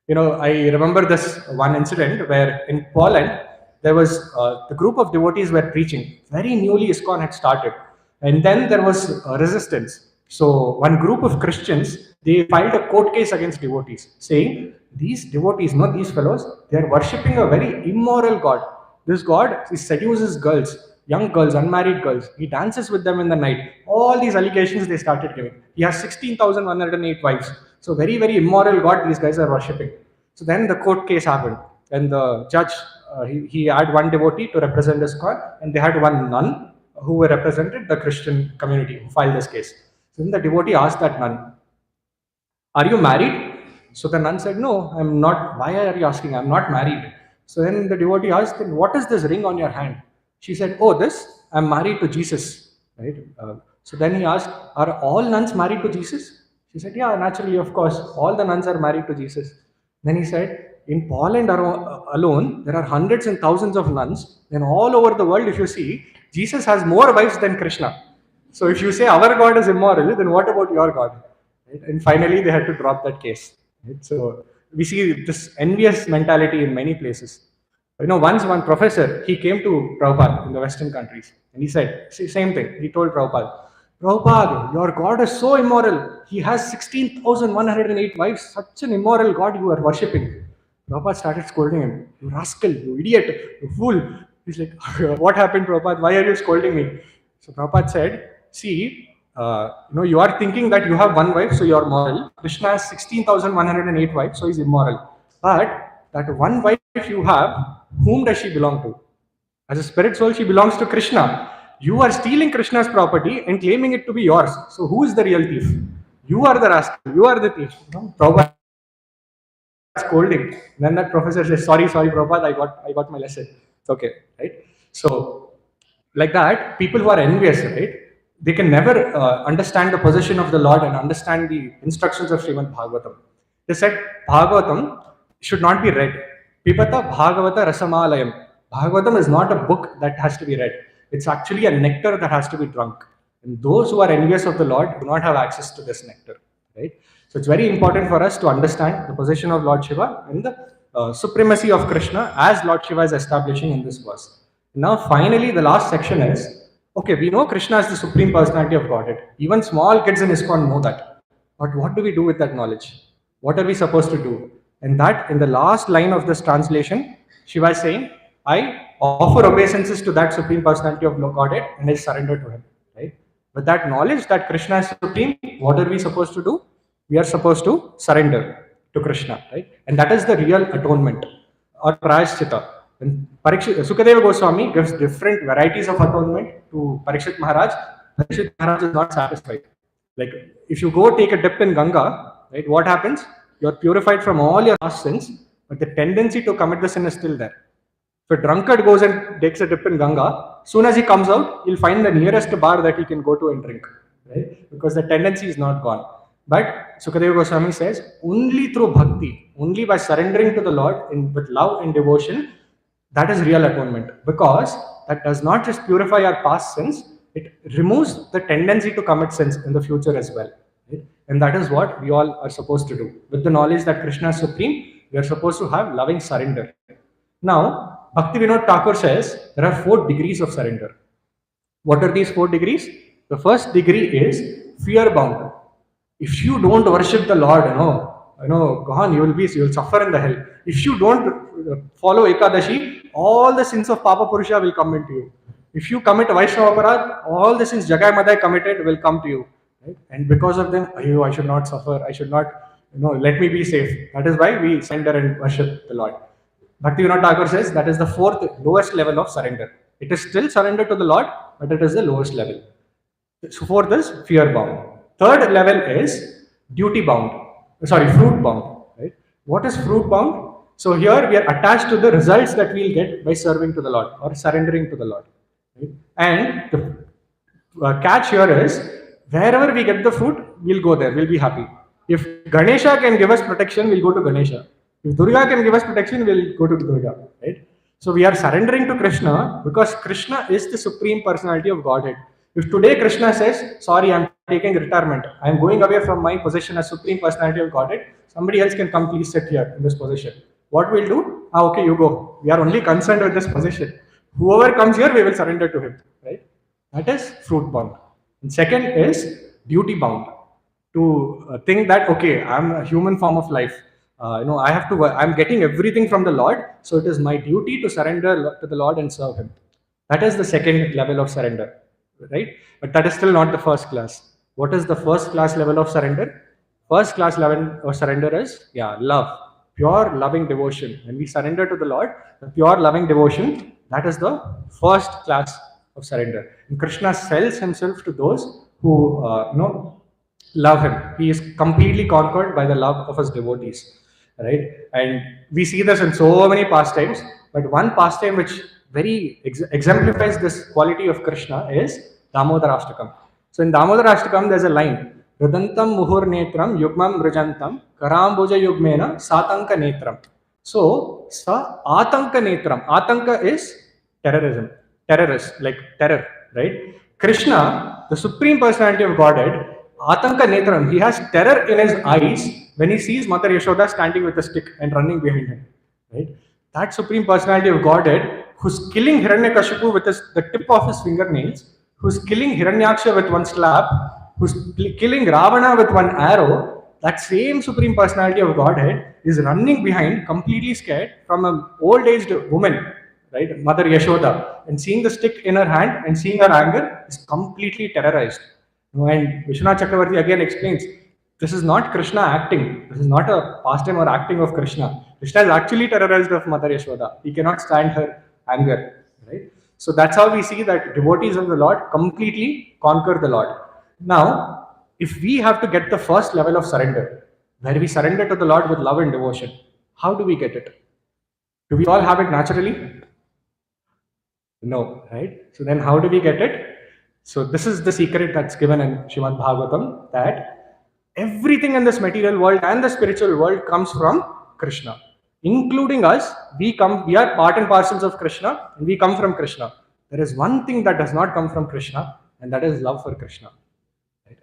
I remember this one incident where in Poland, there was the group of devotees were preaching. Very newly Iskcon had started. And then there was resistance. So one group of Christians, they filed a court case against devotees, saying, these devotees, these fellows, they are worshipping a very immoral God. This God, he seduces girls, young girls, unmarried girls. He dances with them in the night. All these allegations they started giving. He has 16,108 wives. So very, very immoral God these guys are worshipping. So then the court case happened. And the judge, he had one devotee to represent his God, and they had one nun who represented the Christian community who filed this case. So then the devotee asked that nun, are you married? So the nun said, no, I'm not. Why are you asking? I'm not married. So then the devotee asked, then what is this ring on your hand? She said, oh, I'm married to Jesus. Right? So then he asked, are all nuns married to Jesus? She said, yeah, naturally, of course, all the nuns are married to Jesus. Then he said, in Poland alone, there are hundreds and thousands of nuns. And all over the world, if you see, Jesus has more wives than Krishna. So if you say our God is immoral, then what about your God? Right? And finally, they had to drop that case. Right? So we see this envious mentality in many places. Once one professor, he came to Prabhupada in the Western countries, and he said, same thing. He told Prabhupada, Prabhupada, your God is so immoral. He has 16,108 wives. Such an immoral God you are worshipping. Prabhupada started scolding him. You rascal, you idiot, you fool. He's like, what happened, Prabhupada? Why are you scolding me? So Prabhupada said, see, you are thinking that you have one wife, so you are moral. Krishna has 16,108 wives, so he's immoral. But that one wife you have, whom does she belong to? As a spirit soul, she belongs to Krishna. You are stealing Krishna's property and claiming it to be yours. So who is the real thief? You are the rascal. You are the thief. Prabhupada scolding. Then that professor says, sorry, Prabhupada, I got my lesson. It's okay, right? So like that, people who are envious, right? They can never understand the position of the Lord and understand the instructions of Srimad Bhagavatam. They said Bhagavatam should not be read. Pipata Bhagavata Rasamalayam. Bhagavatam is not a book that has to be read. It's actually a nectar that has to be drunk. And those who are envious of the Lord do not have access to this nectar. Right? So it's very important for us to understand the position of Lord Shiva and the supremacy of Krishna as Lord Shiva is establishing in this verse. Now finally the last section is, okay, we know Krishna is the Supreme Personality of Godhead. Even small kids in Iskcon know that. But what do we do with that knowledge? What are we supposed to do? And that in the last line of this translation, Shiva is saying, I offer obeisances to that Supreme Personality of Godhead and I surrender to him. Right? With that knowledge that Krishna is supreme, what are we supposed to do? We are supposed to surrender to Krishna, right? And that is the real atonement or prayashchita. When Sukadeva Goswami gives different varieties of atonement to Parikshit Maharaj is not satisfied. Like if you go take a dip in Ganga, right, what happens? You are purified from all your past sins, but the tendency to commit the sin is still there. If a drunkard goes and takes a dip in Ganga, soon as he comes out, he'll find the nearest bar that he can go to and drink, right? Because the tendency is not gone. But Sukadeva Goswami says, only through bhakti, only by surrendering to the Lord with love and devotion, that is real atonement. Because that does not just purify our past sins, it removes the tendency to commit sins in the future as well. Right? And that is what we all are supposed to do. With the knowledge that Krishna is supreme, we are supposed to have loving surrender. Now, Bhaktivinoda Thakur says there are 4 degrees of surrender. What are these 4 degrees? The first degree is fear bound. If you don't worship the Lord, Gahan, you'll suffer in the hell. If you don't follow Ekadashi, all the sins of Papa Purusha will come into you. If you commit Vaishnava Aparad, all the sins Jagai Madai committed will come to you. Right? And because of them, I should not suffer. I should not, let me be safe. That is why we surrender and worship the Lord. Bhaktivinoda Thakur says that is the 4th lowest level of surrender. It is still surrender to the Lord, but it is the lowest level. So 4th is fear bound. 3rd level is duty bound. Fruit bound. Right? What is fruit bound? So here we are attached to the results that we'll get by serving to the Lord or surrendering to the Lord. Right? And the catch here is wherever we get the fruit, we'll go there. We'll be happy. If Ganesha can give us protection, we'll go to Ganesha. If Durga can give us protection, we'll go to Durga, right? So we are surrendering to Krishna because Krishna is the supreme personality of Godhead. If today Krishna says, sorry, I'm taking retirement, I'm going away from my position as supreme personality of Godhead, somebody else can come, please sit here in this position. What we'll do? Okay, you go. We are only concerned with this position. Whoever comes here, we will surrender to him, right? That is fruit bound. And second is duty bound. To think that, okay, I'm a human form of life. I'm getting everything from the Lord, so it is my duty to surrender to the Lord and serve Him. That is the second level of surrender, right? But that is still not the first class. What is the first class level of surrender? First class level of surrender is, love, pure loving devotion. When we surrender to the Lord, the pure loving devotion, that is the first class of surrender. And Krishna sells himself to those who, love him. He is completely conquered by the love of his devotees, right? And we see this in so many pastimes, but one pastime which very exemplifies this quality of Krishna is Damodarashtakam. So in Damodarashtakam, there's a line, Rudantam muhur netram yugmam mrijantam karambuja yugmena satanka netram. So, sa atanka netram. Atanka is terrorist, like terror, right? Krishna, the supreme personality of Godhead, Atanka Netram, he has terror in his eyes when he sees Mother Yashoda standing with a stick and running behind him. Right? That supreme personality of Godhead, who's killing Hiranyakashipu with the tip of his fingernails, who's killing Hiranyaksha with one slap, who's killing Ravana with one arrow, that same supreme personality of Godhead is running behind, completely scared, from an old-aged woman, right, Mother Yashoda, and seeing the stick in her hand and seeing her anger, is completely terrorized. And Vishwanath Chakravarti again explains, this is not Krishna acting. This is not a pastime or acting of Krishna. Krishna is actually terrorized of Mother Yashoda. He cannot stand her anger. Right? So that's how we see that devotees of the Lord completely conquer the Lord. Now, if we have to get the first level of surrender, where we surrender to the Lord with love and devotion, how do we get it? Do we all have it naturally? No, right? So then how do we get it? So this is the secret that's given in Srimad Bhagavatam, that everything in this material world and the spiritual world comes from Krishna. Including us, we are part and parcels of Krishna, and we come from Krishna. There is one thing that does not come from Krishna, and that is love for Krishna. Right?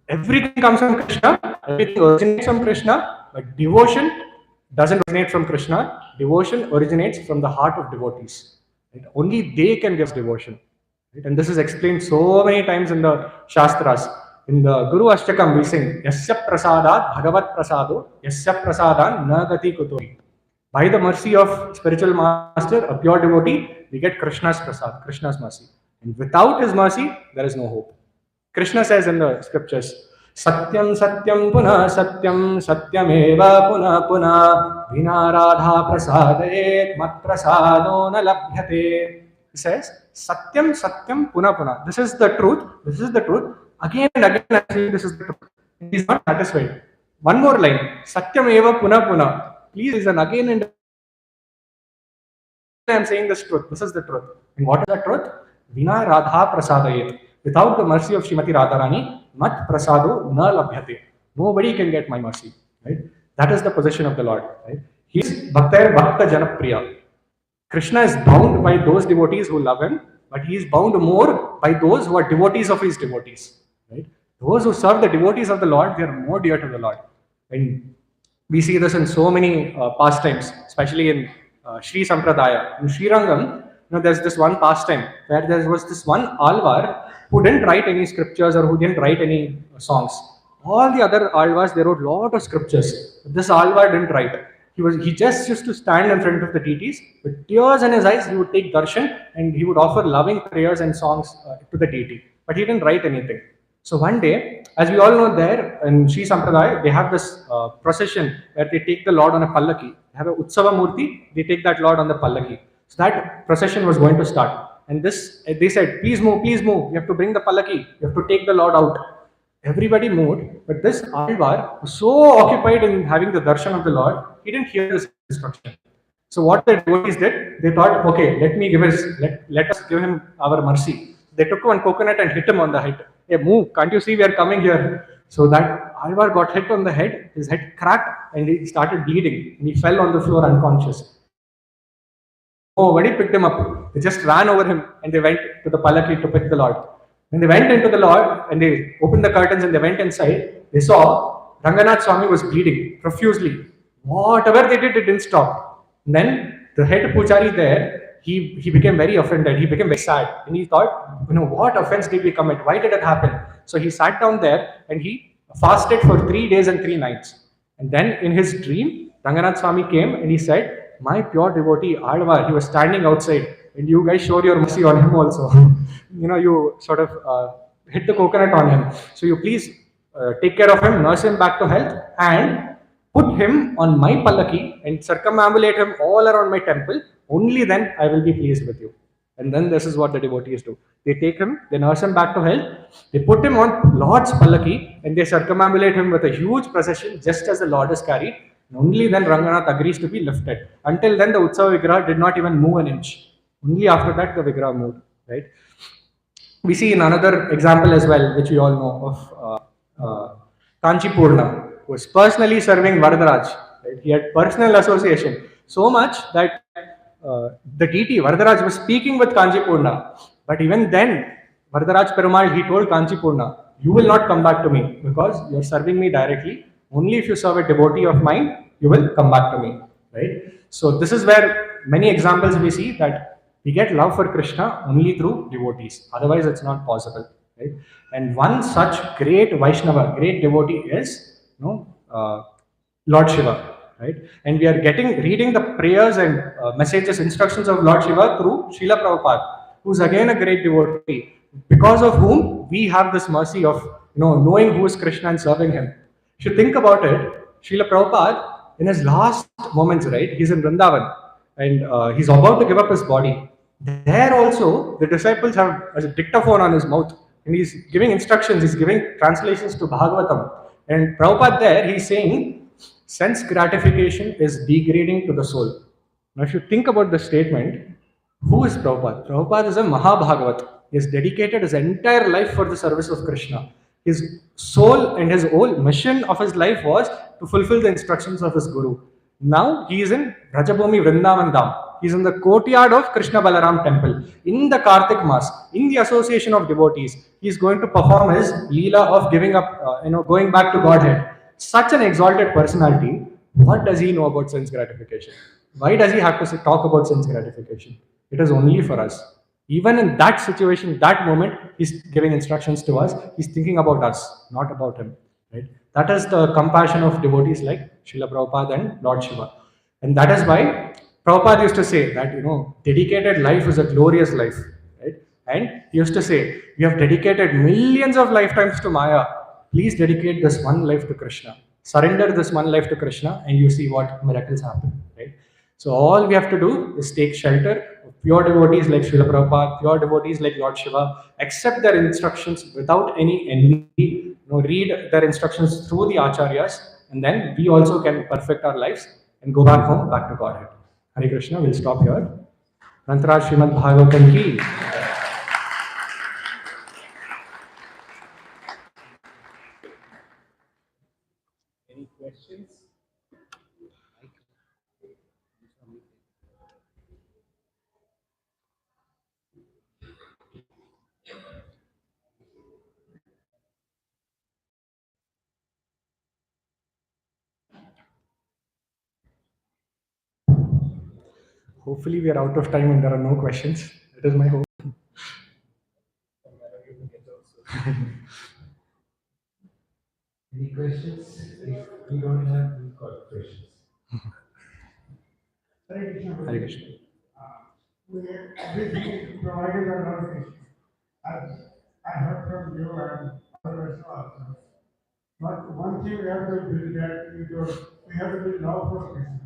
Everything comes from Krishna, everything originates from Krishna, but devotion doesn't originate from Krishna. Devotion originates from the heart of devotees. Right? Only they can give devotion. Right? And this is explained so many times in the Shastras. In the Guru Ashtakam, we sing, Yasya prasadat bhagavat prasado, Yasya prasadan nagati kutori. By the mercy of spiritual master, a pure devotee, we get Krishna's prasad, Krishna's mercy. And without his mercy, there is no hope. Krishna says in the scriptures, Satyam Satyam Puna Satyam Satyameva Puna Puna Vina Radha Prasadayet Mat Prasado Na Labhyate. He says, Satyam Satyam Puna Puna. This is the truth. This is the truth. Again and again, actually, this is the truth. He is not satisfied. One more line. Satyam Eva Puna Puna. Please, and again and I am saying this truth. This is the truth. And what is the truth? Vina Radha Prasadayet. Without the mercy of Srimati Radharani, Mat Prasado na labhyate. Nobody can get my mercy. Right? That is the position of the Lord. Right? He is Bhakta Bhakta Janapriya. Krishna is bound by those devotees who love him, but he is bound more by those who are devotees of his devotees. Right? Those who serve the devotees of the Lord, they are more dear to the Lord. And we see this in so many pastimes, especially in Sri Sampradaya. In Sri Rangam, there's this one pastime where there was this one Alvar who didn't write any scriptures or who didn't write any songs. All the other Alvars, they wrote a lot of scriptures. This Alvar didn't write. He just used to stand in front of the deities with tears in his eyes. He would take darshan and he would offer loving prayers and songs to the deity. But he didn't write anything. So one day, as we all know, there in Sri Sampradaya, they have this procession where they take the Lord on a pallaki. They have a Utsava Murti, they take that Lord on the pallaki. So that procession was going to start. And they said, please move, you have to bring the pallaki, you have to take the Lord out. Everybody moved, but this Alvar was so occupied in having the darshan of the Lord, he didn't hear this instruction. So what the devotees did, they thought, okay, let us give him our mercy. They took one coconut and hit him on the head. Hey, move, can't you see we are coming here? So that Alvar got hit on the head, his head cracked and he started bleeding and he fell on the floor unconscious. Nobody picked him up. They just ran over him and they went to the pallaki to pick the Lord. When they went into the Lord and they opened the curtains and they went inside, they saw Ranganath Swami was bleeding profusely. Whatever they did, it didn't stop. And then the head puchari there, he became very offended. He became very sad. And he thought, what offense did we commit? Why did it happen? So he sat down there and he fasted for 3 days and 3 nights. And then in his dream, Ranganath Swami came and he said, my pure devotee, Alvar, he was standing outside and you guys showed your mercy on him also. You sort of hit the coconut on him. So you please take care of him, nurse him back to health and put him on my pallaki and circumambulate him all around my temple. Only then I will be pleased with you. And then this is what the devotees do. They take him, they nurse him back to health, they put him on Lord's pallaki and they circumambulate him with a huge procession just as the Lord is carried. And only then Ranganath agrees to be lifted. Until then the Utsava Vigraha did not even move an inch. Only after that the Vigraha moved. Right? We see in another example as well, which we all know of Kanchipurna, who was personally serving Varadaraj. Right? He had personal association. So much that the deity Varadaraj was speaking with Kanchipurna. But even then, Varadaraj Perumal, he told Kanchipurna, you will not come back to me because you are serving me directly. Only if you serve a devotee of mine, you will come back to me. Right? So this is where many examples we see that we get love for Krishna only through devotees. Otherwise, it's not possible. Right? And one such great Vaishnava, great devotee is Lord Shiva. Right? And we are reading the prayers and messages, instructions of Lord Shiva through Srila Prabhupada, who's again a great devotee, because of whom we have this mercy of knowing who is Krishna and serving him. If you think about it, Srila Prabhupada, in his last moments, right, he's in Vrindavan and he's about to give up his body. There also, the disciples have a dictaphone on his mouth and he's giving instructions, he's giving translations to Bhagavatam. And Prabhupada there, he's saying, sense gratification is degrading to the soul. Now, if you think about the statement, who is Prabhupada? Prabhupada is a Mahabhagavat. He has dedicated his entire life for the service of Krishna. His soul and his whole mission of his life was to fulfill the instructions of his Guru. Now he is in Rajabhumi Vrindavan Dham. He is in the courtyard of Krishna Balaram temple. In the Kartik Mass, in the association of devotees, he is going to perform his Leela of giving up, going back to Godhead. Such an exalted personality, what does he know about sense gratification? Why does he have to talk about sense gratification? It is only for us. Even in that situation, that moment, he's giving instructions to us. He's thinking about us, not about him. Right? That is the compassion of devotees like Srila Prabhupada and Lord Shiva. And that is why Prabhupada used to say that, dedicated life is a glorious life. Right? And he used to say, "We have dedicated millions of lifetimes to Maya. Please dedicate this one life to Krishna. Surrender this one life to Krishna, and you see what miracles happen." Right? So all we have to do is take shelter of pure devotees like Srila Prabhupada, pure devotees like Lord Shiva, accept their instructions without any envy, read their instructions through the acharyas, and then we also can perfect our lives and go back home, back to Godhead. Hare Krishna, we'll stop here. Nantaraj Srimad Bhagavatam ki. Any questions? Hopefully, we are out of time and there are no questions. It is my hope. Any questions? If we don't have, we've got questions. Hare Krishna. Hare Krishna. Everything is provided by Lord Krishna. As I heard from you and other Vaishnavas also. But one thing we have to build that we have to build love for Krishna.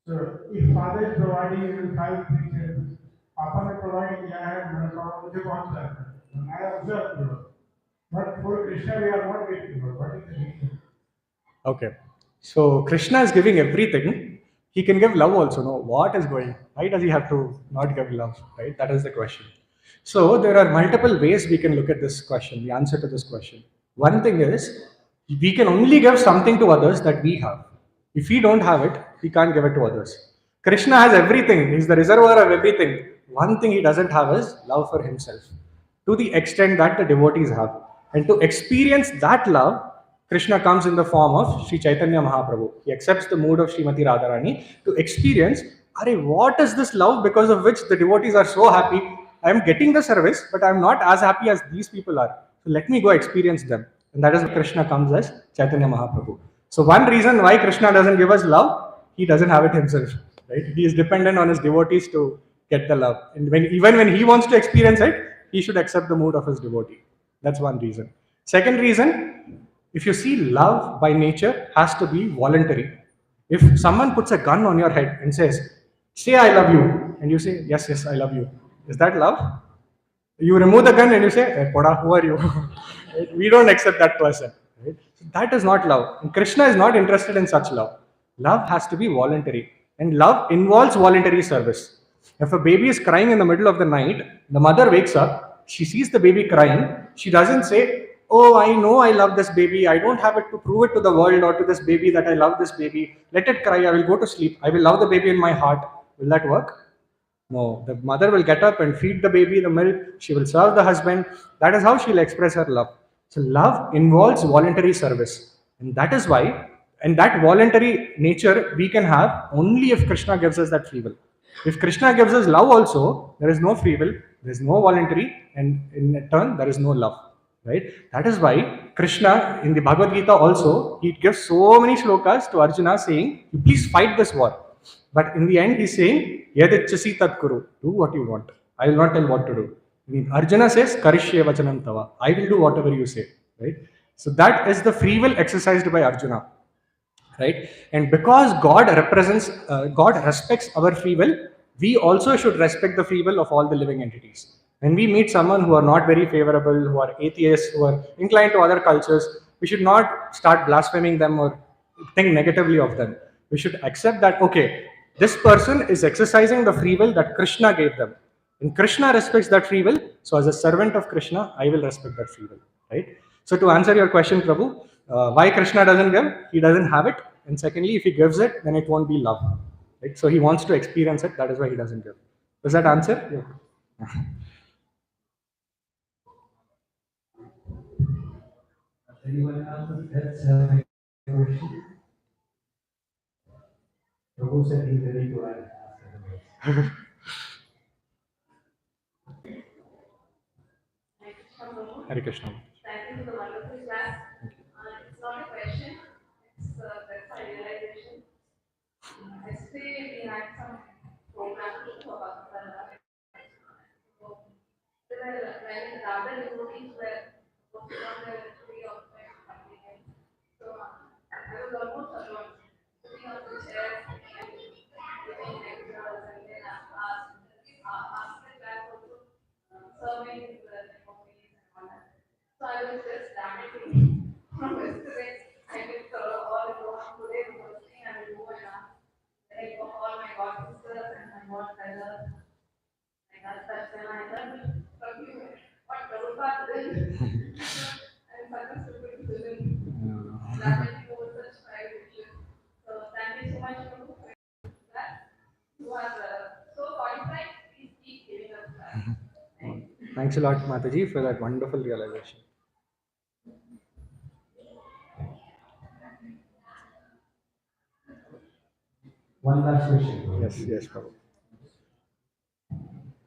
So if Father is providing you five things, Papa is providing क्या है मैं पापा मुझे बहुत चाहता है मैं observe करो. But for Krishna we are not getting. What is the reason? Okay. So Krishna is giving everything. He can give love also. No, what is going? Why does he have to not give love? Right? That is the question. So there are multiple ways we can look at this question, the answer to this question. One thing is we can only give something to others that we have. If we don't have it, we can't give it to others. Krishna has everything, he's the reservoir of everything. One thing he doesn't have is love for himself to the extent that the devotees have. And to experience that love, Krishna comes in the form of Sri Chaitanya Mahaprabhu. He accepts the mood of Srimati Radharani to experience, Are, what is this love because of which the devotees are so happy? I am getting the service, but I am not as happy as these people are. So let me go experience them. And that is why Krishna comes as Chaitanya Mahaprabhu. So one reason why Krishna doesn't give us love, he doesn't have it himself. Right? He is dependent on his devotees to get the love. And even when he wants to experience it, he should accept the mood of his devotee. That's one reason. Second reason, if you see, love by nature has to be voluntary. If someone puts a gun on your head and says, "Say I love you," and you say, "Yes, yes, I love you," is that love? You remove the gun and you say, "Hey, Poda, who are you?" Right? We don't accept that person. Right? So that is not love. And Krishna is not interested in such love. Love has to be voluntary. And love involves voluntary service. If a baby is crying in the middle of the night, the mother wakes up, she sees the baby crying, she doesn't say, "Oh, I know I love this baby. I don't have it to prove it to the world or to this baby that I love this baby. Let it cry. I will go to sleep. I will love the baby in my heart." Will that work? No, the mother will get up and feed the baby the milk. She will serve the husband. That is how she'll express her love. So, love involves voluntary service. And that is why, and that voluntary nature we can have only if Krishna gives us that free will. If Krishna gives us love also, there is no free will, there is no voluntary, and in turn, there is no love. Right? That is why Krishna in the Bhagavad Gita also, he gives so many shlokas to Arjuna saying, "You please fight this war." But in the end, he's saying, "Yadichasi tat kuru." Do what you want. I will not tell what to do. Arjuna says, "Karishye vachanam tava." I will do whatever you say. Right? So that is the free will exercised by Arjuna. Right? And because God respects our free will, we also should respect the free will of all the living entities. When we meet someone who are not very favorable, who are atheists, who are inclined to other cultures, we should not start blaspheming them or think negatively of them. We should accept that, okay, this person is exercising the free will that Krishna gave them. And Krishna respects that free will. So, as a servant of Krishna, I will respect that free will. Right? So, to answer your question, Prabhu, why Krishna doesn't give? He doesn't have it. And secondly, if he gives it, then it won't be love. Right? So, he wants to experience it. That is why he doesn't give. Does that answer? Yeah. Anyone else have a question? Prabhu said he's ready to ask. Hare Krishna. Thank you for the wonderful class. It's not a question, it's that's a realization. Yesterday we had some program for Bhakti. So there were many other devotees were working on the tree of my family. So I was almost alone, sitting on the chair and giving lectures and then asked the class also serving the devotees and all that. So I was just damaging from yesterday. I did all the work today, the first thing I will go and ask like all my god sisters and my god brothers. Like that's when I learned from you what Prabhupada did. I'm such a stupid student. Damaging over such private issues. So thank you so much for that. You are so qualified. Please keep giving us that. Thank you. Thanks a lot, Mataji, for that wonderful realization. One last question. Yes, yes, Prabhu.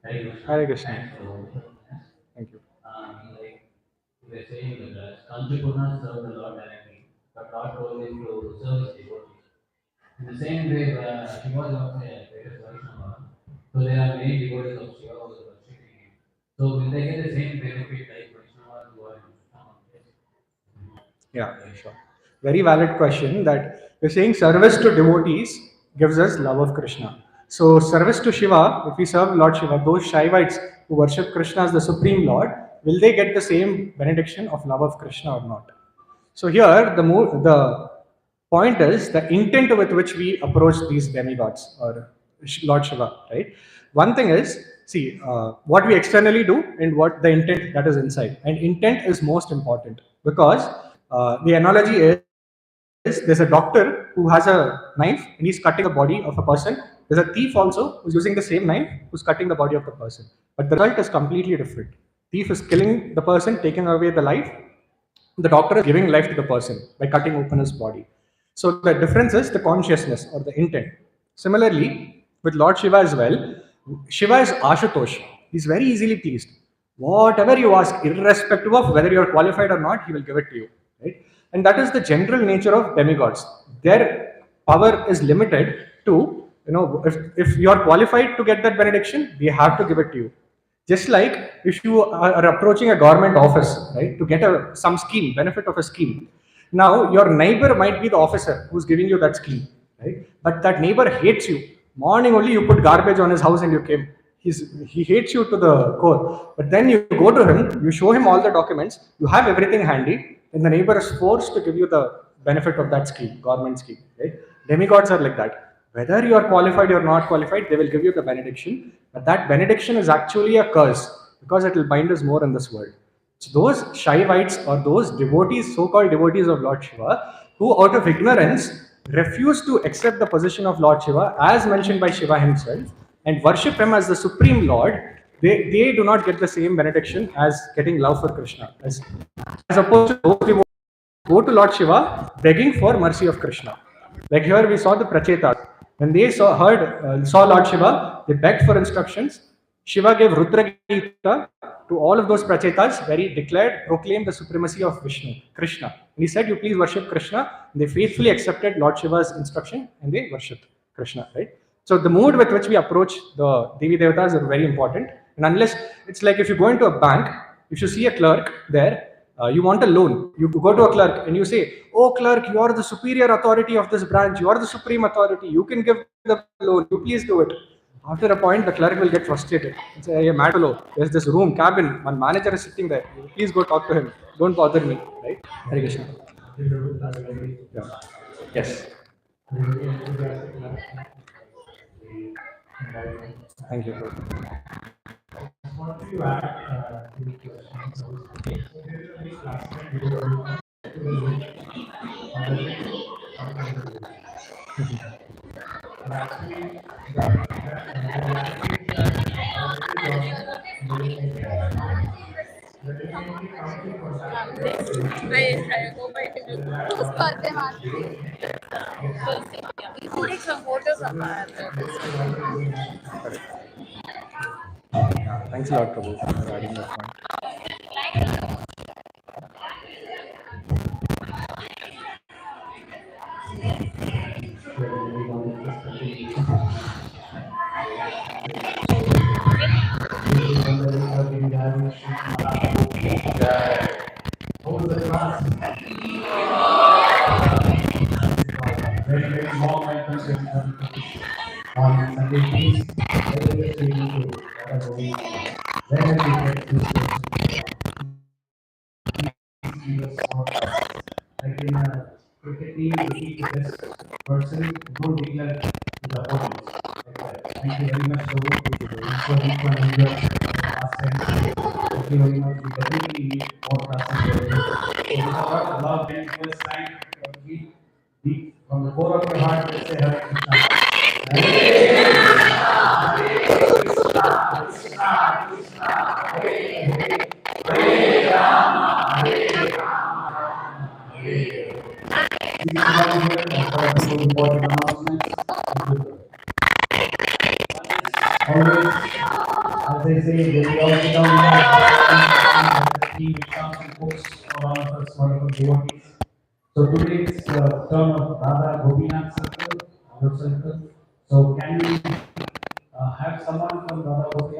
Hare Krishna. Hare Krishna. Thanks for all the Thank you. like we were saying that Kanchi could not serve the Lord directly, but Lord told him to serve his devotees. In the same way, he was also a greatest Vaishnava. So there are many devotees of Shiva who are worshipping him. So will they get the same benefit like Vaishnavas who are in Krishna? Yeah, sure. Very valid question that you're saying service to devotees gives us love of Krishna. So, service to Shiva, if we serve Lord Shiva, those Shaivites who worship Krishna as the Supreme Lord, will they get the same benediction of love of Krishna or not? So, here the point is the intent with which we approach these demigods or Lord Shiva, right? One thing is, see, what we externally do and what the intent that is inside. And intent is most important because the analogy is there's a doctor who has a knife and he's cutting the body of a person. There's a thief also who's using the same knife who's cutting the body of the person. But the result is completely different. Thief is killing the person, taking away the life. The doctor is giving life to the person by cutting open his body. So the difference is the consciousness or the intent. Similarly, with Lord Shiva as well, Shiva is Ashutosh. He's very easily pleased. Whatever you ask, irrespective of whether you are qualified or not, he will give it to you. Right? And that is the general nature of demigods. Their power is limited to, if you are qualified to get that benediction, they have to give it to you. Just like if you are approaching a government office, right, to get some scheme, benefit of a scheme. Now, your neighbor might be the officer who's giving you that scheme, right? But that neighbor hates you. Morning only you put garbage on his house and you came. He hates you to the core. But then you go to him, you show him all the documents, you have everything handy, and the neighbor is forced to give you the benefit of that scheme, government scheme, right? Demigods are like that. Whether you are qualified or not qualified, they will give you the benediction. But that benediction is actually a curse because it will bind us more in this world. So those Shaivites or those devotees, so-called devotees of Lord Shiva, who out of ignorance refuse to accept the position of Lord Shiva as mentioned by Shiva himself and worship him as the Supreme Lord, they do not get the same benediction as getting love for Krishna. As opposed to those devotees go to Lord Shiva begging for mercy of Krishna. Like here we saw the Prachetas. When they saw Lord Shiva, they begged for instructions. Shiva gave Rudra Gita to all of those Prachetas where he proclaimed the supremacy of Vishnu, Krishna. And he said, you please worship Krishna. And they faithfully accepted Lord Shiva's instruction and they worshipped Krishna, right? So the mood with which we approach the Devi Devatas are very important. And unless, it's like if you go into a bank, if you see a clerk there, you want a loan. You go to a clerk and you say, oh clerk, you are the superior authority of this branch. You are the supreme authority. You can give the loan. You please do it. After a point, the clerk will get frustrated and say, hey, Matalo, there's this room, cabin. One manager is sitting there. Please go talk to him. Don't bother me. Right? Hare Krishna. Yeah. Yes. Thank you. Want to add two questions. So there is a very classical video to the link on the link on the and actually the reality is that already Johnson legitimately comes in contact with I hope I can post take some photos of Thanks a lot, Prabhu, for adding that point. I've been having Like in a cricket team, you keep the best person, you don't declare the opponents. Like that. Thank you very much, Prabhu. Thanks for each one of your past. Thank you very much. We definitely need more classes like this. So with a lot of them first time, deep from the core of your heart, let's say Hare Krishna. These are here as part of the important announcements. Thank you. Always, as I say, when we all sit down here, the team which comes and cooks for all of us wonderful devotees. So today it's the turn of Radha Gopinath circle, our circle. So can we have someone from Radha Gopinath